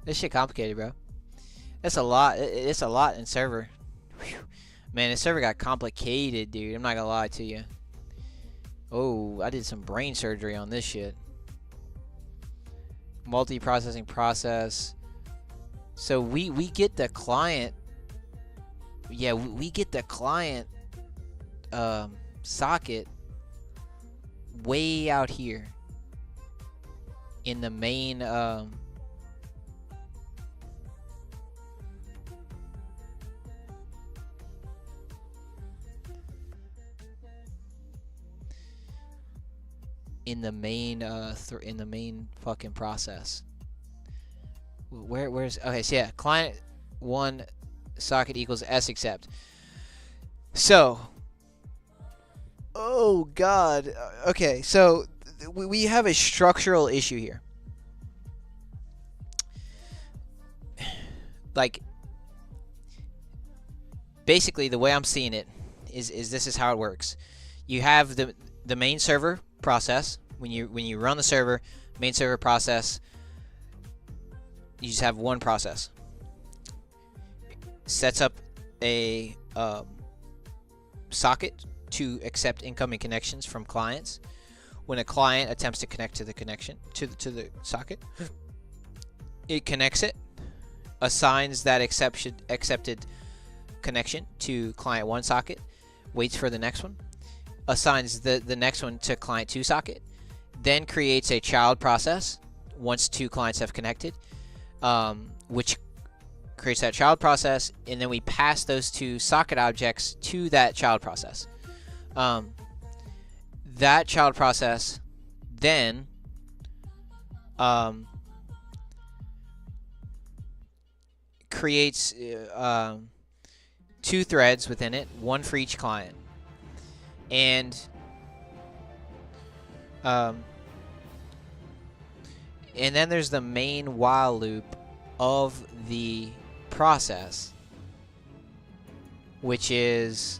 This shit complicated, bro. That's a lot. It's a lot in server. Whew. Man, this server got complicated, dude. I'm not gonna lie to you. Oh, I did some brain surgery on this shit. Multi-processing process. So we get the client. Yeah, we get the client socket way out here in the main in the main fucking process. Where's okay? So yeah, client 1 socket equals s accept. So, oh god. Okay, so we have a structural issue here. Like, basically, the way I'm seeing it is this is how it works. You have the main server process. When you run the server, main server process, you just have one process. Sets up a socket to accept incoming connections from clients. When a client attempts to connect to the connection to the socket, it connects it, assigns that accepted connection to client 1 socket, waits for the next one, assigns the next one to client 2 socket, then creates a child process once 2 clients have connected, which creates that child process, and then we pass those 2 socket objects to that child process. That child process then creates 2 threads within it, one for each client. And then there's the main while loop of the process, which is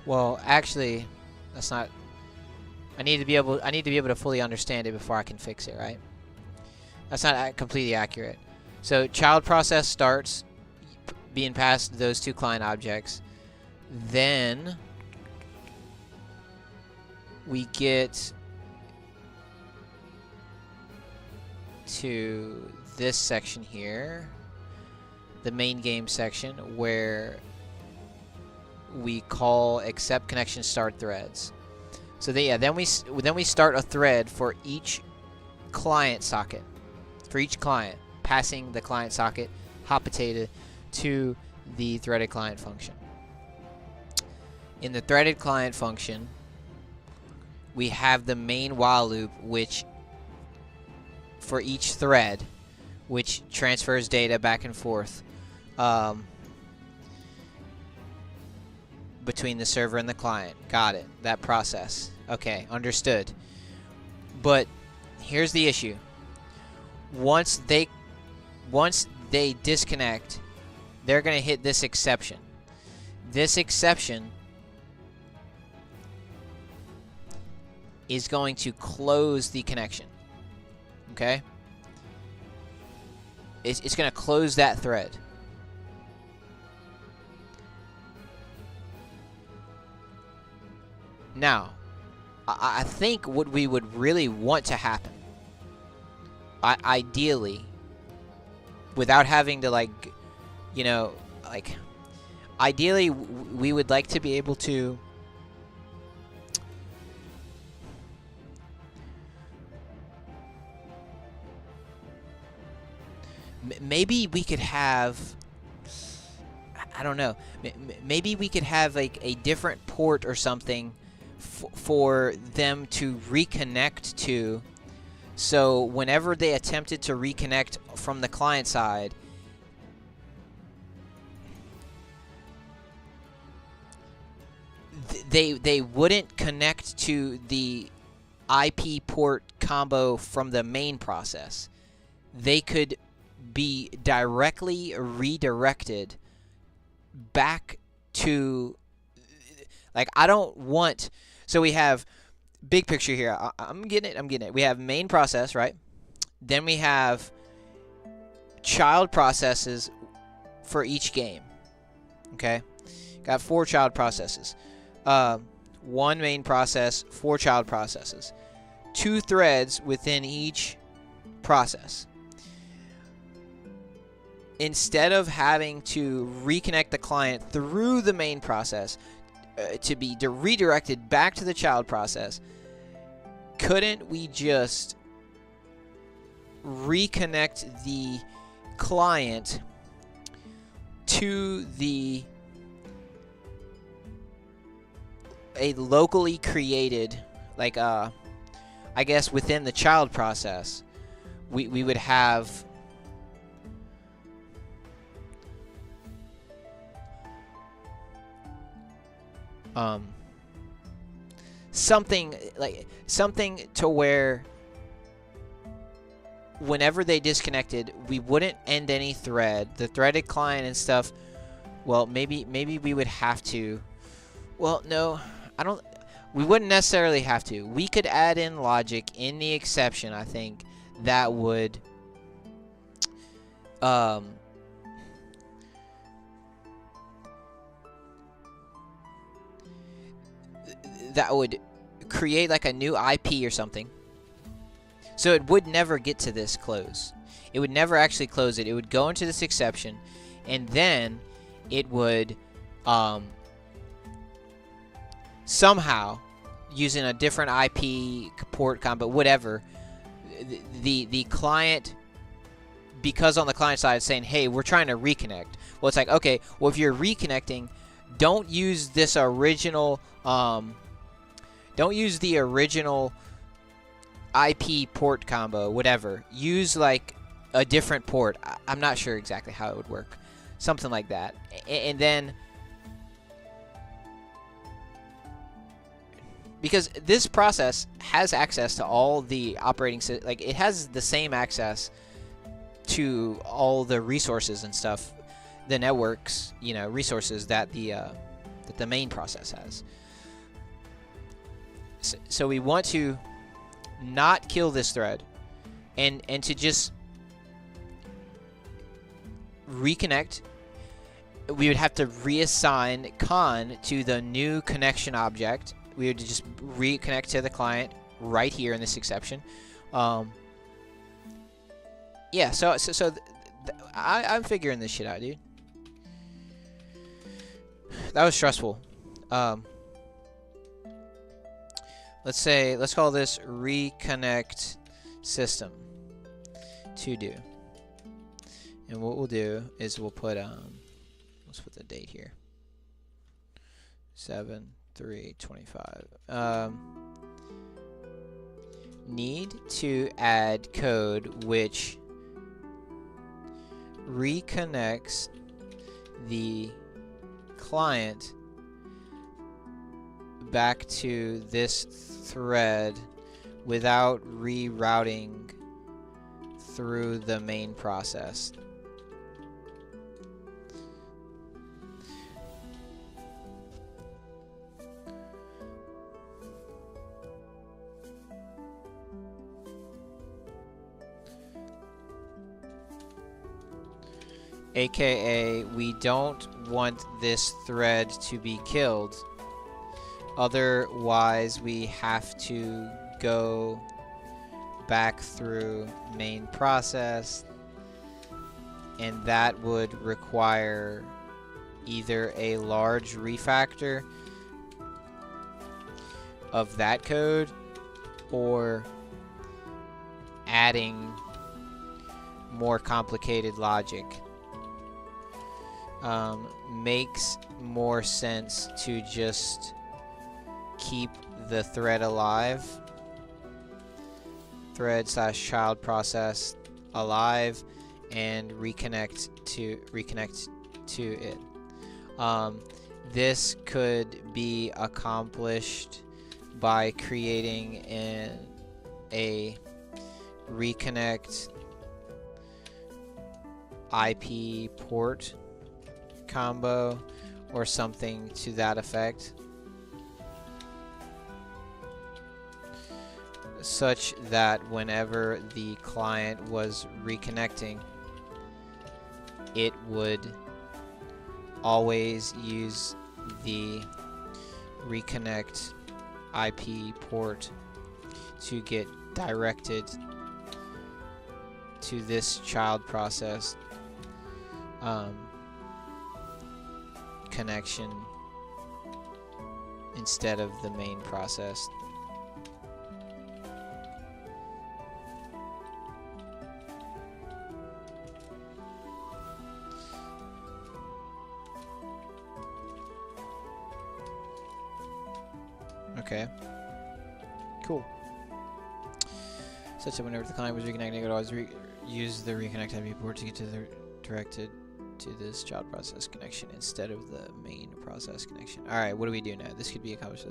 well, actually, that's not. I need to be able to fully understand it before I can fix it, right? That's not completely accurate. So child process starts being passed those 2 client objects. Then we get to this section here, the main game section, where we call accept connection start threads. So then we start a thread for each client socket, for each client, passing the client socket hot potato to the threaded client function. In the threaded client function, we have the main while loop, which for each thread, which transfers data back and forth between the server and the client. Got it. That process. Okay, understood. But here's the issue. Once they disconnect, they're going to hit this exception. This exception is going to close the connection. Okay? It's going to close that thread. Now, I think what we would really want to happen, ideally, without having to, like, you know, like, ideally we would like to be able to maybe we could have, I don't know, maybe we could have like a different port or something for them to reconnect to, so whenever they attempted to reconnect from the client side, they wouldn't connect to the IP port combo from the main process. They could be directly redirected back to, like, I don't want, so we have big picture here. I'm getting it. We have main process, right? Then we have child processes for each game. Okay? Got 4 child processes. 1 main process, 4 child processes. 2 threads within each process. Instead of having to reconnect the client through the main process to be redirected back to the child process, couldn't we just reconnect the client to a locally created, like I guess within the child process, we would have something to where whenever they disconnected, we wouldn't end any thread. The threaded client and stuff, well, maybe we would have to. Well, no, I don't. We wouldn't necessarily have to. We could add in logic in the exception, I think, that would create like a new IP or something. So it would never get to this close. It would never actually close it. It would go into this exception, and then it would somehow, using a different IP port combo, whatever, the client, because on the client side it's saying, hey, we're trying to reconnect. Well, it's like, okay, well, if you're reconnecting, don't use this original don't use the original IP port combo, whatever. Use like a different port. I'm not sure exactly how it would work. Something like that. And then, because this process has access to all the operating systems, like it has the same access to all the resources and stuff, the networks, resources that the main process has. So we want to not kill this thread and to just reconnect. We would have to reassign con to the new connection object. We would just reconnect to the client right here in this exception. Yeah, so I'm figuring this shit out, dude. That was stressful. Let's call this reconnect system to do. And what we'll do is we'll put let's put the date here. 7/3/25. Need to add code which reconnects the client back to this thread without rerouting through the main process. AKA, we don't want this thread to be killed. Otherwise, we have to go back through main process, and that would require either a large refactor of that code or adding more complicated logic. Makes more sense to just keep the thread alive, thread/child process alive, and reconnect to it. This could be accomplished by creating a reconnect IP port combo or something to that effect, such that whenever the client was reconnecting, it would always use the reconnect IP port to get directed to this child process connection instead of the main process. Okay. Cool. Such that whenever the client was reconnecting, it would always use the reconnect IP port to get to the directed to this child process connection instead of the main process connection. Alright, what do we do now? This could be accomplished.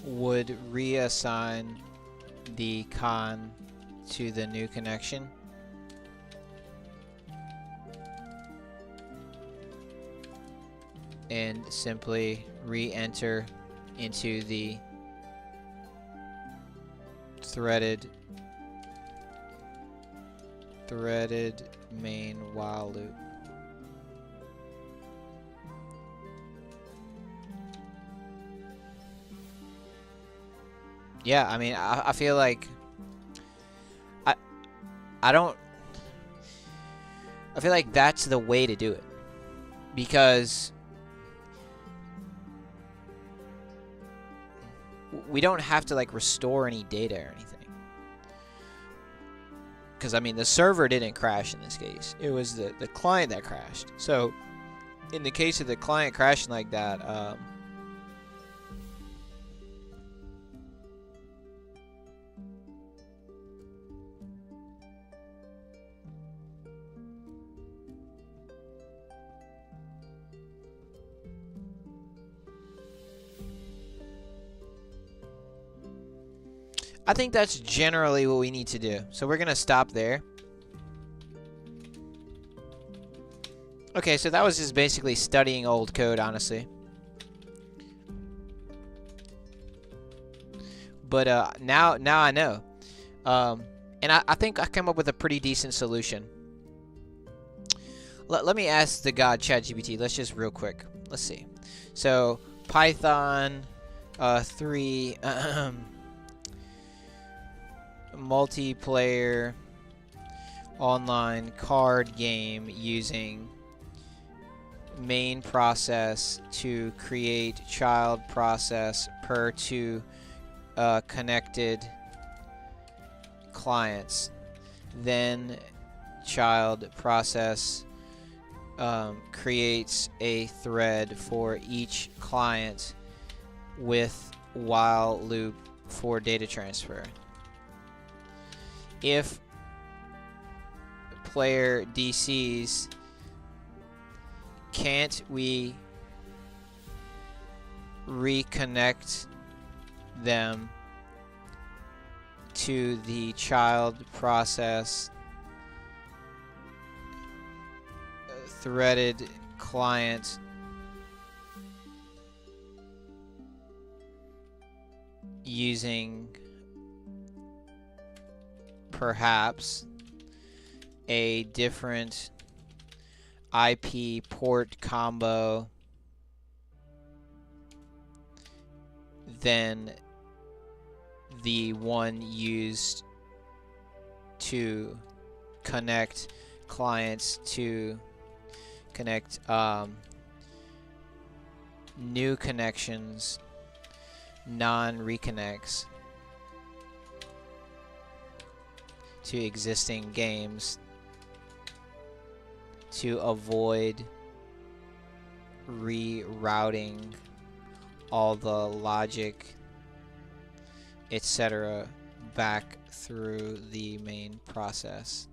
Would reassign the con to the new connection. And simply re-enter into the threaded main while loop. Yeah, I mean, I feel like I feel like that's the way to do it, because we don't have to like restore any data or anything, because I mean the server didn't crash in this case, it was the client that crashed. So in the case of the client crashing like that, I think that's generally what we need to do. So we're going to stop there. Okay, so that was just basically studying old code, honestly. But now I know. And I think I came up with a pretty decent solution. Let me ask the god ChatGPT. Let's just real quick. Let's see. So Python 3... multiplayer online card game using main process to create child process per two connected clients. Then child process creates a thread for each client with while loop for data transfer. If player DCs, can't we reconnect them to the child process threaded client using perhaps a different IP port combo than the one used to connect clients to connect new connections, non-reconnects to existing games to avoid rerouting all the logic, etc. back through the main process.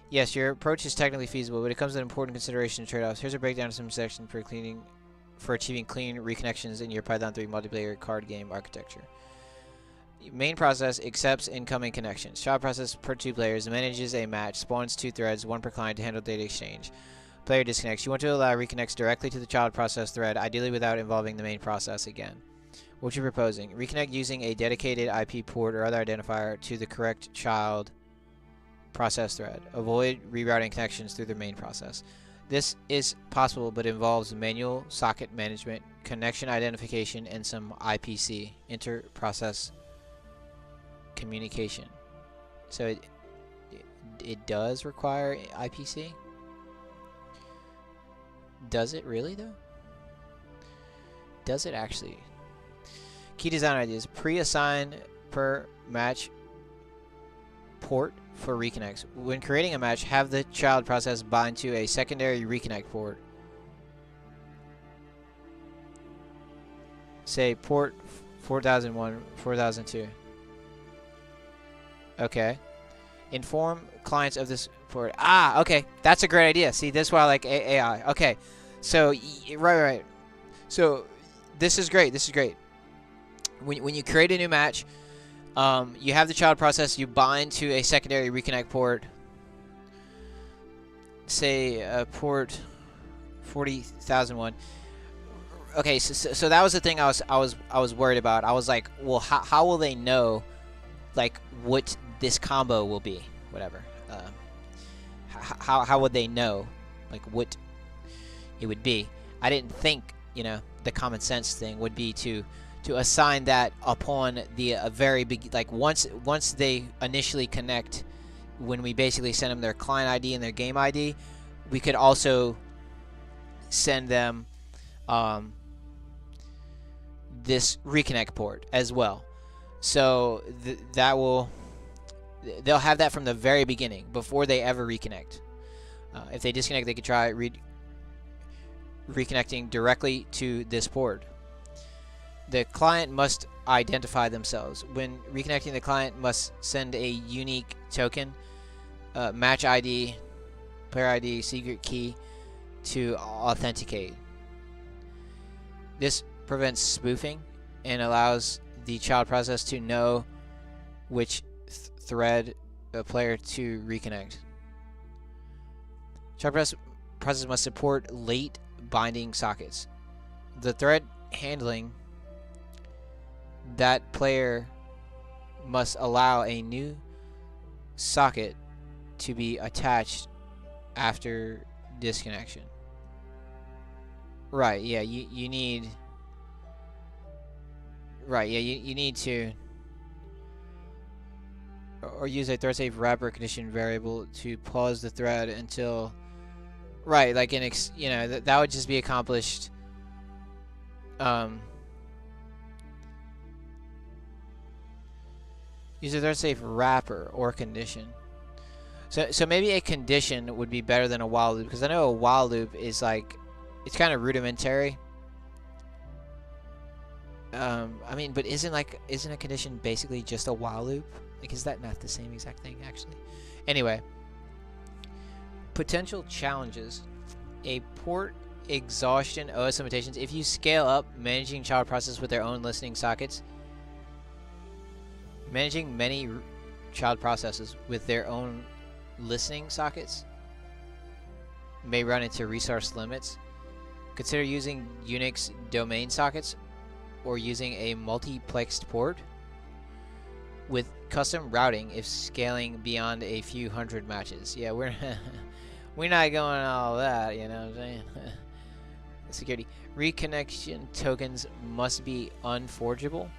Yes, your approach is technically feasible, but it comes with important consideration and trade-offs. Here's a breakdown of some sections for achieving clean reconnections in your Python 3 multiplayer card game architecture. Main process accepts incoming connections. Child process per two players manages a match, spawns two threads, one per client to handle data exchange. Player disconnects. You want to allow reconnects directly to the child process thread, ideally without involving the main process again. What you're proposing. Reconnect using a dedicated IP port or other identifier to the correct child process thread. Avoid rerouting connections through the main process. This is possible, but involves manual socket management, connection identification, and some IPC, inter-process communication. So it does require IPC? Does it really, though? Does it actually? Key design ideas. Pre-assign per match port for reconnects. When creating a match, have the child process bind to a secondary reconnect port. Say port 4001, 4002. Okay. Inform clients of this port. Ah, okay. That's a great idea. See, this is why I like AI. Okay. So, right. So, this is great. This is great. When you create a new match, you have the child process, you bind to a secondary reconnect port, say port 40,001. Okay, so that was the thing I was worried about. I was like, well, how will they know, like, what this combo will be, whatever. How would they know, like, what it would be? I didn't think, you know, the common sense thing would be to assign that upon the very big, like once they initially connect, when we basically send them their client ID and their game ID, we could also send them this reconnect port as well. So they'll have that from the very beginning before they ever reconnect. If they disconnect, they could try reconnecting directly to this port. The client must identify themselves. When reconnecting, the client must send a unique token, match ID, player ID, secret key to authenticate. This prevents spoofing and allows the child process to know which thread a player to reconnect. Child process must support late binding sockets. The thread handling that player must allow a new socket to be attached after disconnection. Right, yeah, you need... Right, yeah, you need to... Or use a thread safe wrapper condition variable to pause the thread until... Right, like you know, that would just be accomplished... Use a thread safe wrapper or condition. So maybe a condition would be better than a while loop, because I know a while loop is like, it's kind of rudimentary. I mean, but isn't a condition basically just a while loop? Like, is that not the same exact thing actually? Anyway, potential challenges: a port exhaustion OS limitations. If you scale up managing child process with their own listening sockets, managing many child processes with their own listening sockets may run into resource limits. Consider using Unix domain sockets or using a multiplexed port with custom routing if scaling beyond a few hundred matches. Yeah, we're not going all that, you know what I'm saying? Security. Reconnection tokens must be unforgeable.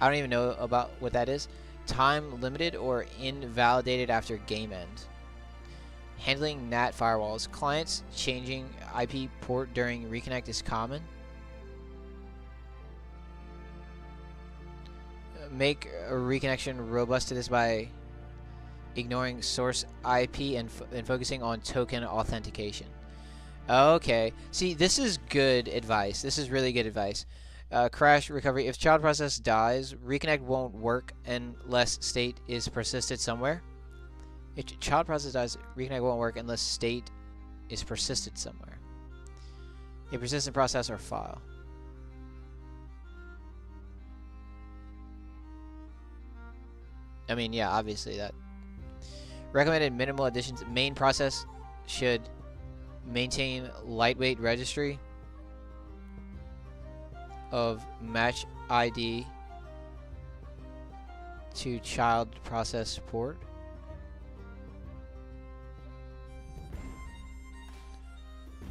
I don't even know about what that is. Time limited or invalidated after game end. Handling NAT firewalls. Clients changing IP port during reconnect is common. Make a reconnection robust to this by ignoring source IP and focusing on token authentication. Okay. See, this is good advice. This is really good advice. Crash recovery. If child process dies, reconnect won't work unless state is persisted somewhere. If child process dies, reconnect won't work unless state is persisted somewhere. A persistent process or file. I mean, yeah, obviously that. Recommended minimal additions. Main process should maintain lightweight registry. of match ID to child process support.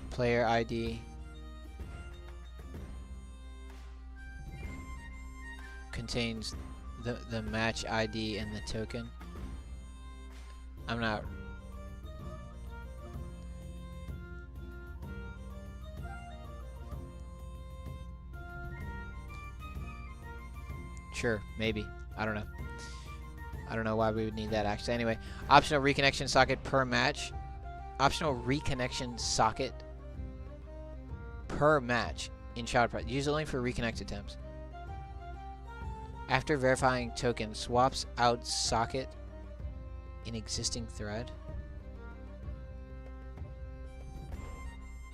Player ID contains the match ID and the token. I'm not. Sure, maybe. I don't know. I don't know why we would need that actually. Anyway, optional reconnection socket per match. Optional reconnection socket per match in child process. Use only for reconnect attempts. After verifying token, swaps out socket in existing thread.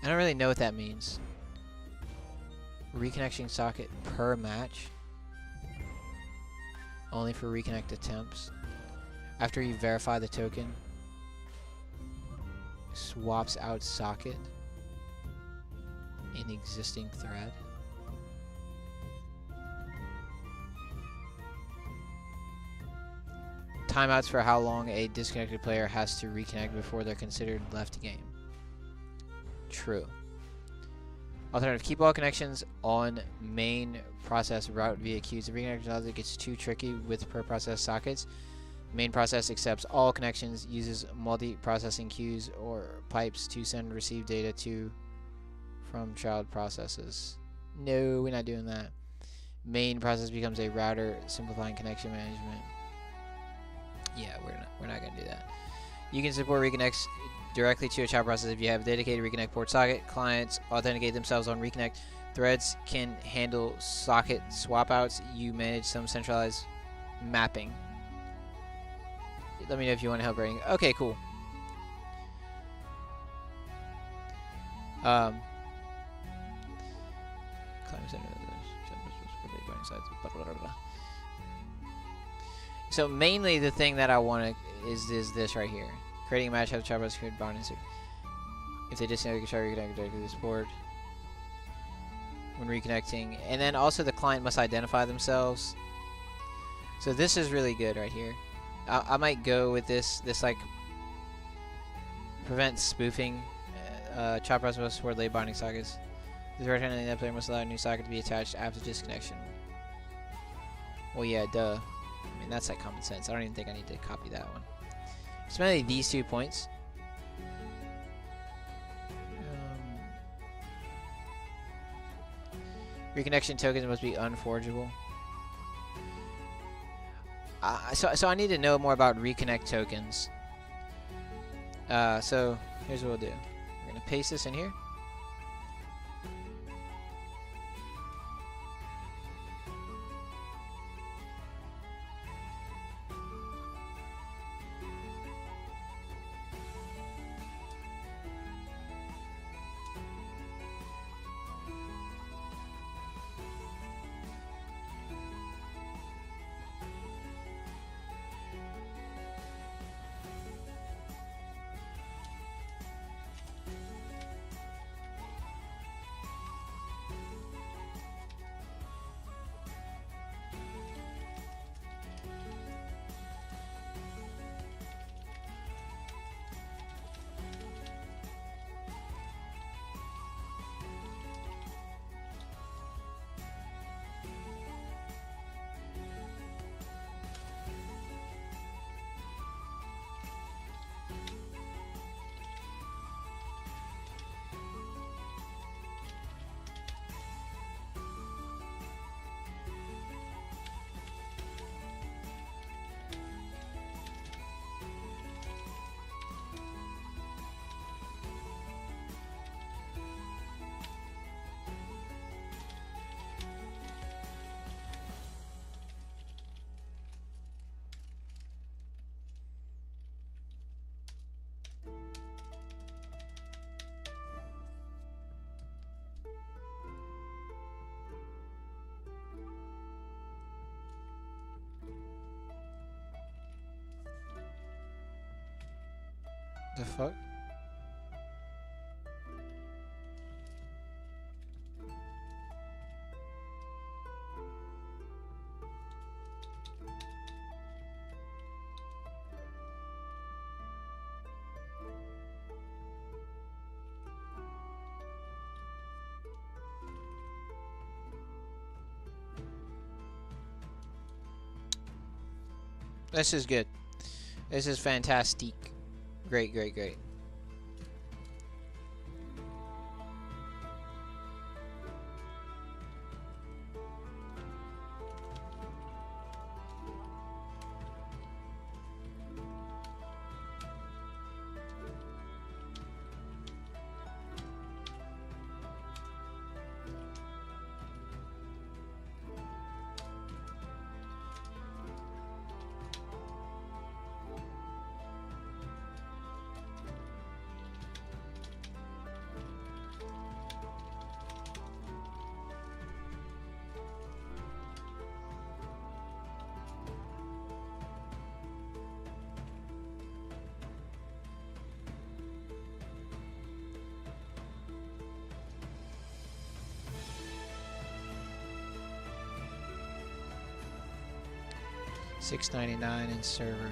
I don't really know what that means. Reconnection socket per match. Only for reconnect attempts. After you verify the token, swaps out socket in existing thread. Timeouts for how long a disconnected player has to reconnect before they're considered left game. True. Alternative, keep all connections on main process route via queues. If reconnection logic gets too tricky with per process sockets, main process accepts all connections, uses multi-processing queues or pipes to send and receive data to from child processes. No, we're not doing that. Main process becomes a router, simplifying connection management. Yeah, we're not gonna do that. You can support reconnects directly to a child process if you have a dedicated reconnect port socket. Clients authenticate themselves on reconnect. Threads can handle socket swap outs. You manage some centralized mapping. Let me know if you want help writing. Okay, cool. So mainly the thing that I want is this right here. Creating a match, have the child process create bond insert. If they disconnect, you can try to reconnect directly to the support when reconnecting. And then also the client must identify themselves. So this is really good right here. I might go with this like prevent spoofing. Child process must support late binding sockets. The returning that player must allow a new socket to be attached after disconnection. Well, yeah, duh. I mean, that's like common sense. I don't even think I need to copy that one. It's mainly these 2 points. Reconnection tokens must be unforgeable. So I need to know more about reconnect tokens. So here's what we'll do. We're gonna paste this in here. The fuck? This is good. This is fantastic. Great, great, great. $6.99 in server.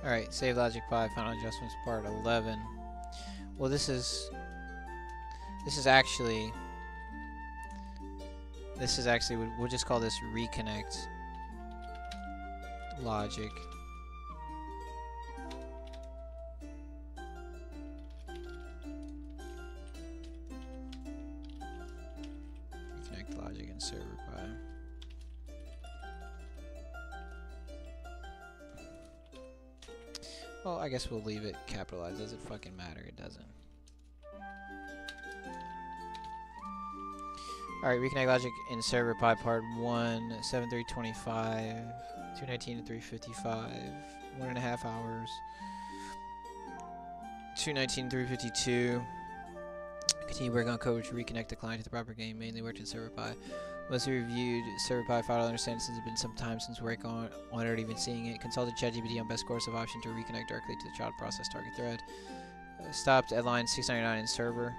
Alright, save logic 5, final adjustments part 11. Well, this is actually we'll just call this reconnect logic. Reconnect logic and server pi. Well, I guess we'll leave it capitalized. Does it fucking matter? It doesn't. Alright, reconnect logic in server pi part 1, 7325, 219 to 355, 1.5 hours, 219 352, Continue working on code to reconnect the client to the proper game. Mainly worked in CerverPy. Mostly reviewed CerverPy file. I understand since it's been some time since work on it or even seeing it. Consulted ChatGPT on best course of option to reconnect directly to the child process target thread. Stopped at line 699 in server.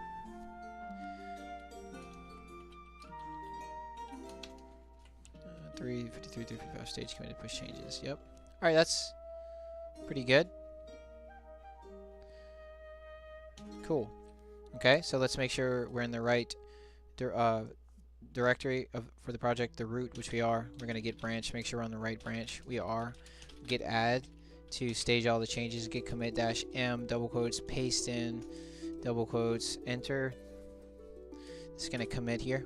353, 355 stage committed push changes. Yep. Alright, that's pretty good. Cool. Okay, so let's make sure we're in the right directory for the project, the root, which we are. We're going to git branch, make sure we're on the right branch. We are. Git add to stage all the changes. Git commit -m, double quotes, paste in, double quotes, enter. It's going to commit here.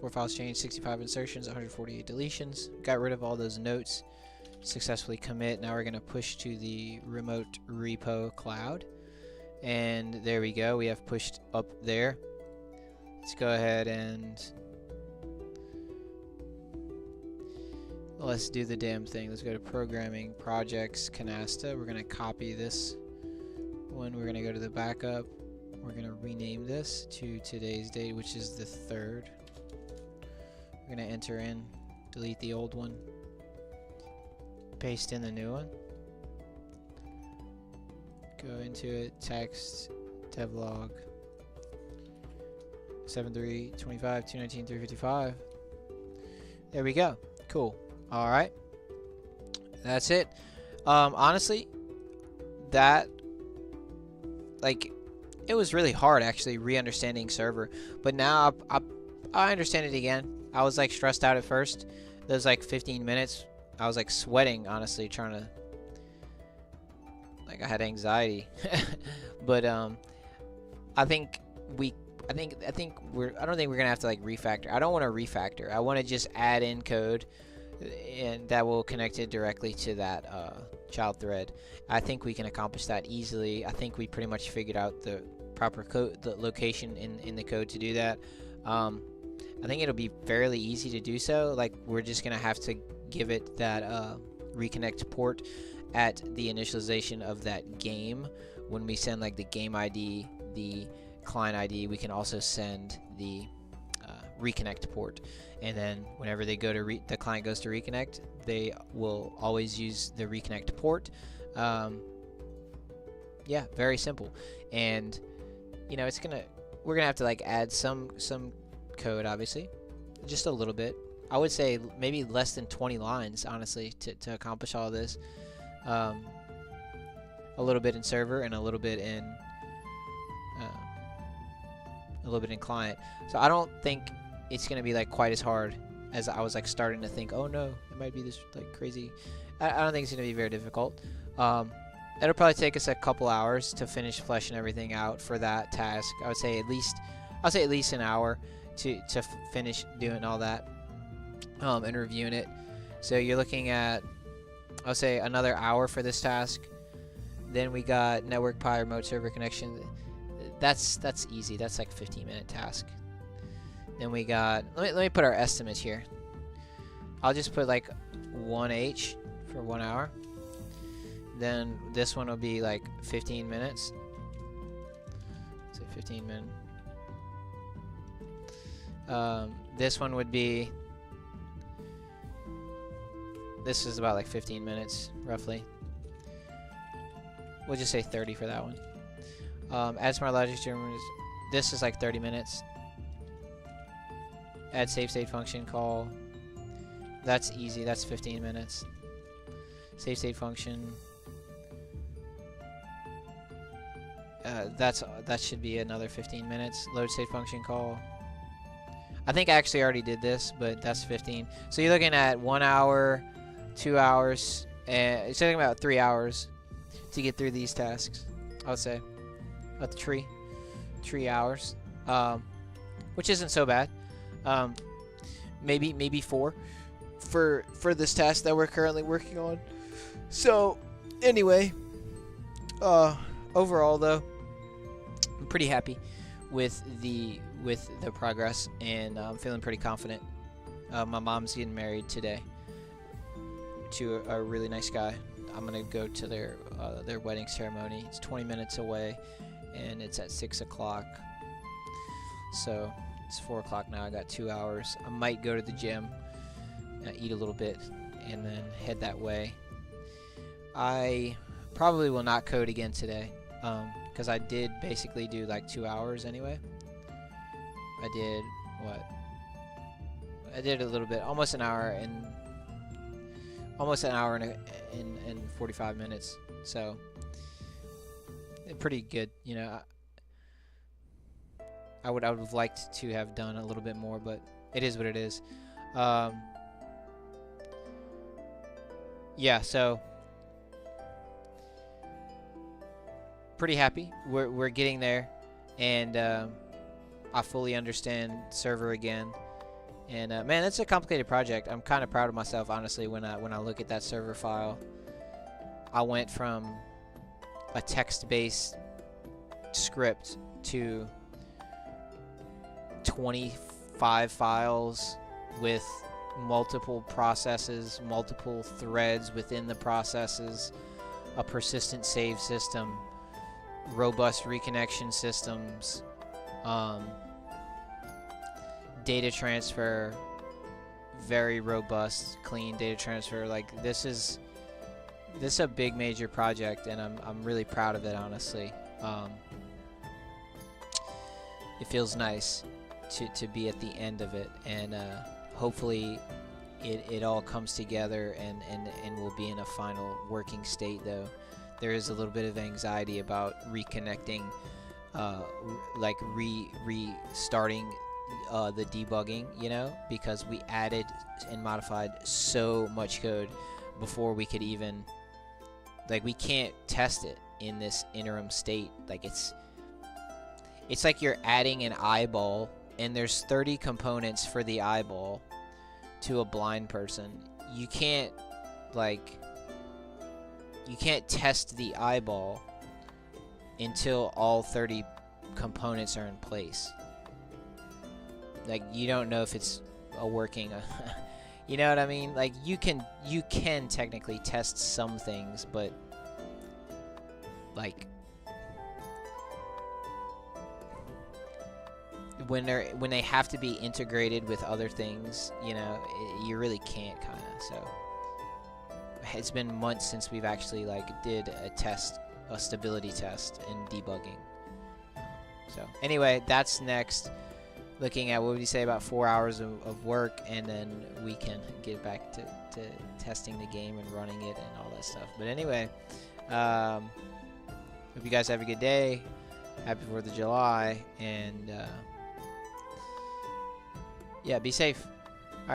4 files changed, 65 insertions, 148 deletions. Got rid of all those notes. Successfully commit. Now we're going to push to the remote repo cloud. And there we go. We have pushed up there. Let's go ahead and let's do the damn thing. Let's go to programming, projects, Canasta. We're going to copy this one. We're going to go to the backup. We're going to rename this to today's date, which is the 3rd. We're going to enter in, delete the old one, paste in the new one. Go into it, text, devlog, 7325 219 355. There we go. Cool. All right. That's it. Honestly, that, like, it was really hard actually re-understanding server, but now I understand it again. I was like stressed out at first. Those like 15 minutes, I was like sweating honestly trying to. Like I had anxiety, but I don't think we're gonna have to like refactor. I don't want to refactor. I want to just add in code, and that will connect it directly to that child thread. I think we can accomplish that easily. I think we pretty much figured out the proper code, the location in the code to do that. I think it'll be fairly easy to do so. Like we're just gonna have to give it that reconnect port at the initialization of that game. When we send like the game ID, the client ID, we can also send the reconnect port, and then whenever they go to the client goes to reconnect, they will always use the reconnect port. Yeah, very simple. And you know, we're gonna have to like add some code, obviously, just a little bit. I would say maybe less than 20 lines honestly to accomplish all this. A little bit in server and a little bit in client. So I don't think it's gonna be like quite as hard as I was like starting to think. Oh no, it might be this like crazy. I don't think it's gonna be very difficult. It'll probably take us a couple hours to finish fleshing everything out for that task. I would say at least an hour to finish doing all that and reviewing it. So you're looking at, I'll say, another hour for this task. Then we got network pi remote server connection. That's easy. That's like a 15-minute task. Then we got, let me put our estimates here. I'll just put like 1H for 1 hour. Then this one will be like 15 minutes. So 15 minutes. This one would be, this is about like 15 minutes roughly. We'll just say 30 for that one. Add smart logic terminals. This is like 30 minutes. Add save state function call. That's easy. That's 15 minutes. Save state function. That should be another 15 minutes. Load state function call. I think I actually already did this, but that's 15. So you're looking at 1 hour, 2 hours, and it's taking about 3 hours to get through these tasks. I would say about the 3 hours, which isn't so bad. Maybe 4 for this task that we're currently working on. So anyway, overall though, I'm pretty happy with the progress, and I'm feeling pretty confident. My mom's getting married today to a really nice guy. I'm gonna go to their wedding ceremony. It's 20 minutes away, and it's at 6 o'clock. So it's 4 o'clock now. I got 2 hours. I might go to the gym, eat a little bit, and then head that way. I probably will not code again today, because I did basically do like 2 hours anyway. I did what? I did a little bit, almost an hour and 45 minutes. So pretty good, you know. I would have liked to have done a little bit more, but it is what it is. Yeah, so pretty happy. We're getting there, and I fully understand server again. And man, that's a complicated project. I'm kind of proud of myself, honestly, when I look at that server file. I went from a text-based script to 25 files with multiple processes, multiple threads within the processes, a persistent save system, robust reconnection systems, data transfer, very robust, clean data transfer. Like, this is a big major project, and I'm really proud of it, honestly. It feels nice to be at the end of it, and hopefully it all comes together and will be in a final working state. Though there is a little bit of anxiety about reconnecting, like restarting the debugging, you know, because we added and modified so much code before we could even, like, we can't test it in this interim state. Like, it's like you're adding an eyeball, and there's 30 components for the eyeball to a blind person. You can't, like, you can't test the eyeball until all 30 components are in place. Like, you don't know if it's a working you know what I mean? Like, you can technically test some things, but like when they have to be integrated with other things, you know, you really can't, kind of. So it's been months since we've actually like did a stability test in debugging. So anyway, that's next. Looking at, what would you say, about 4 hours of work, and then we can get back to testing the game and running it and all that stuff. But anyway, hope you guys have a good day. Happy 4th of July, and yeah, be safe.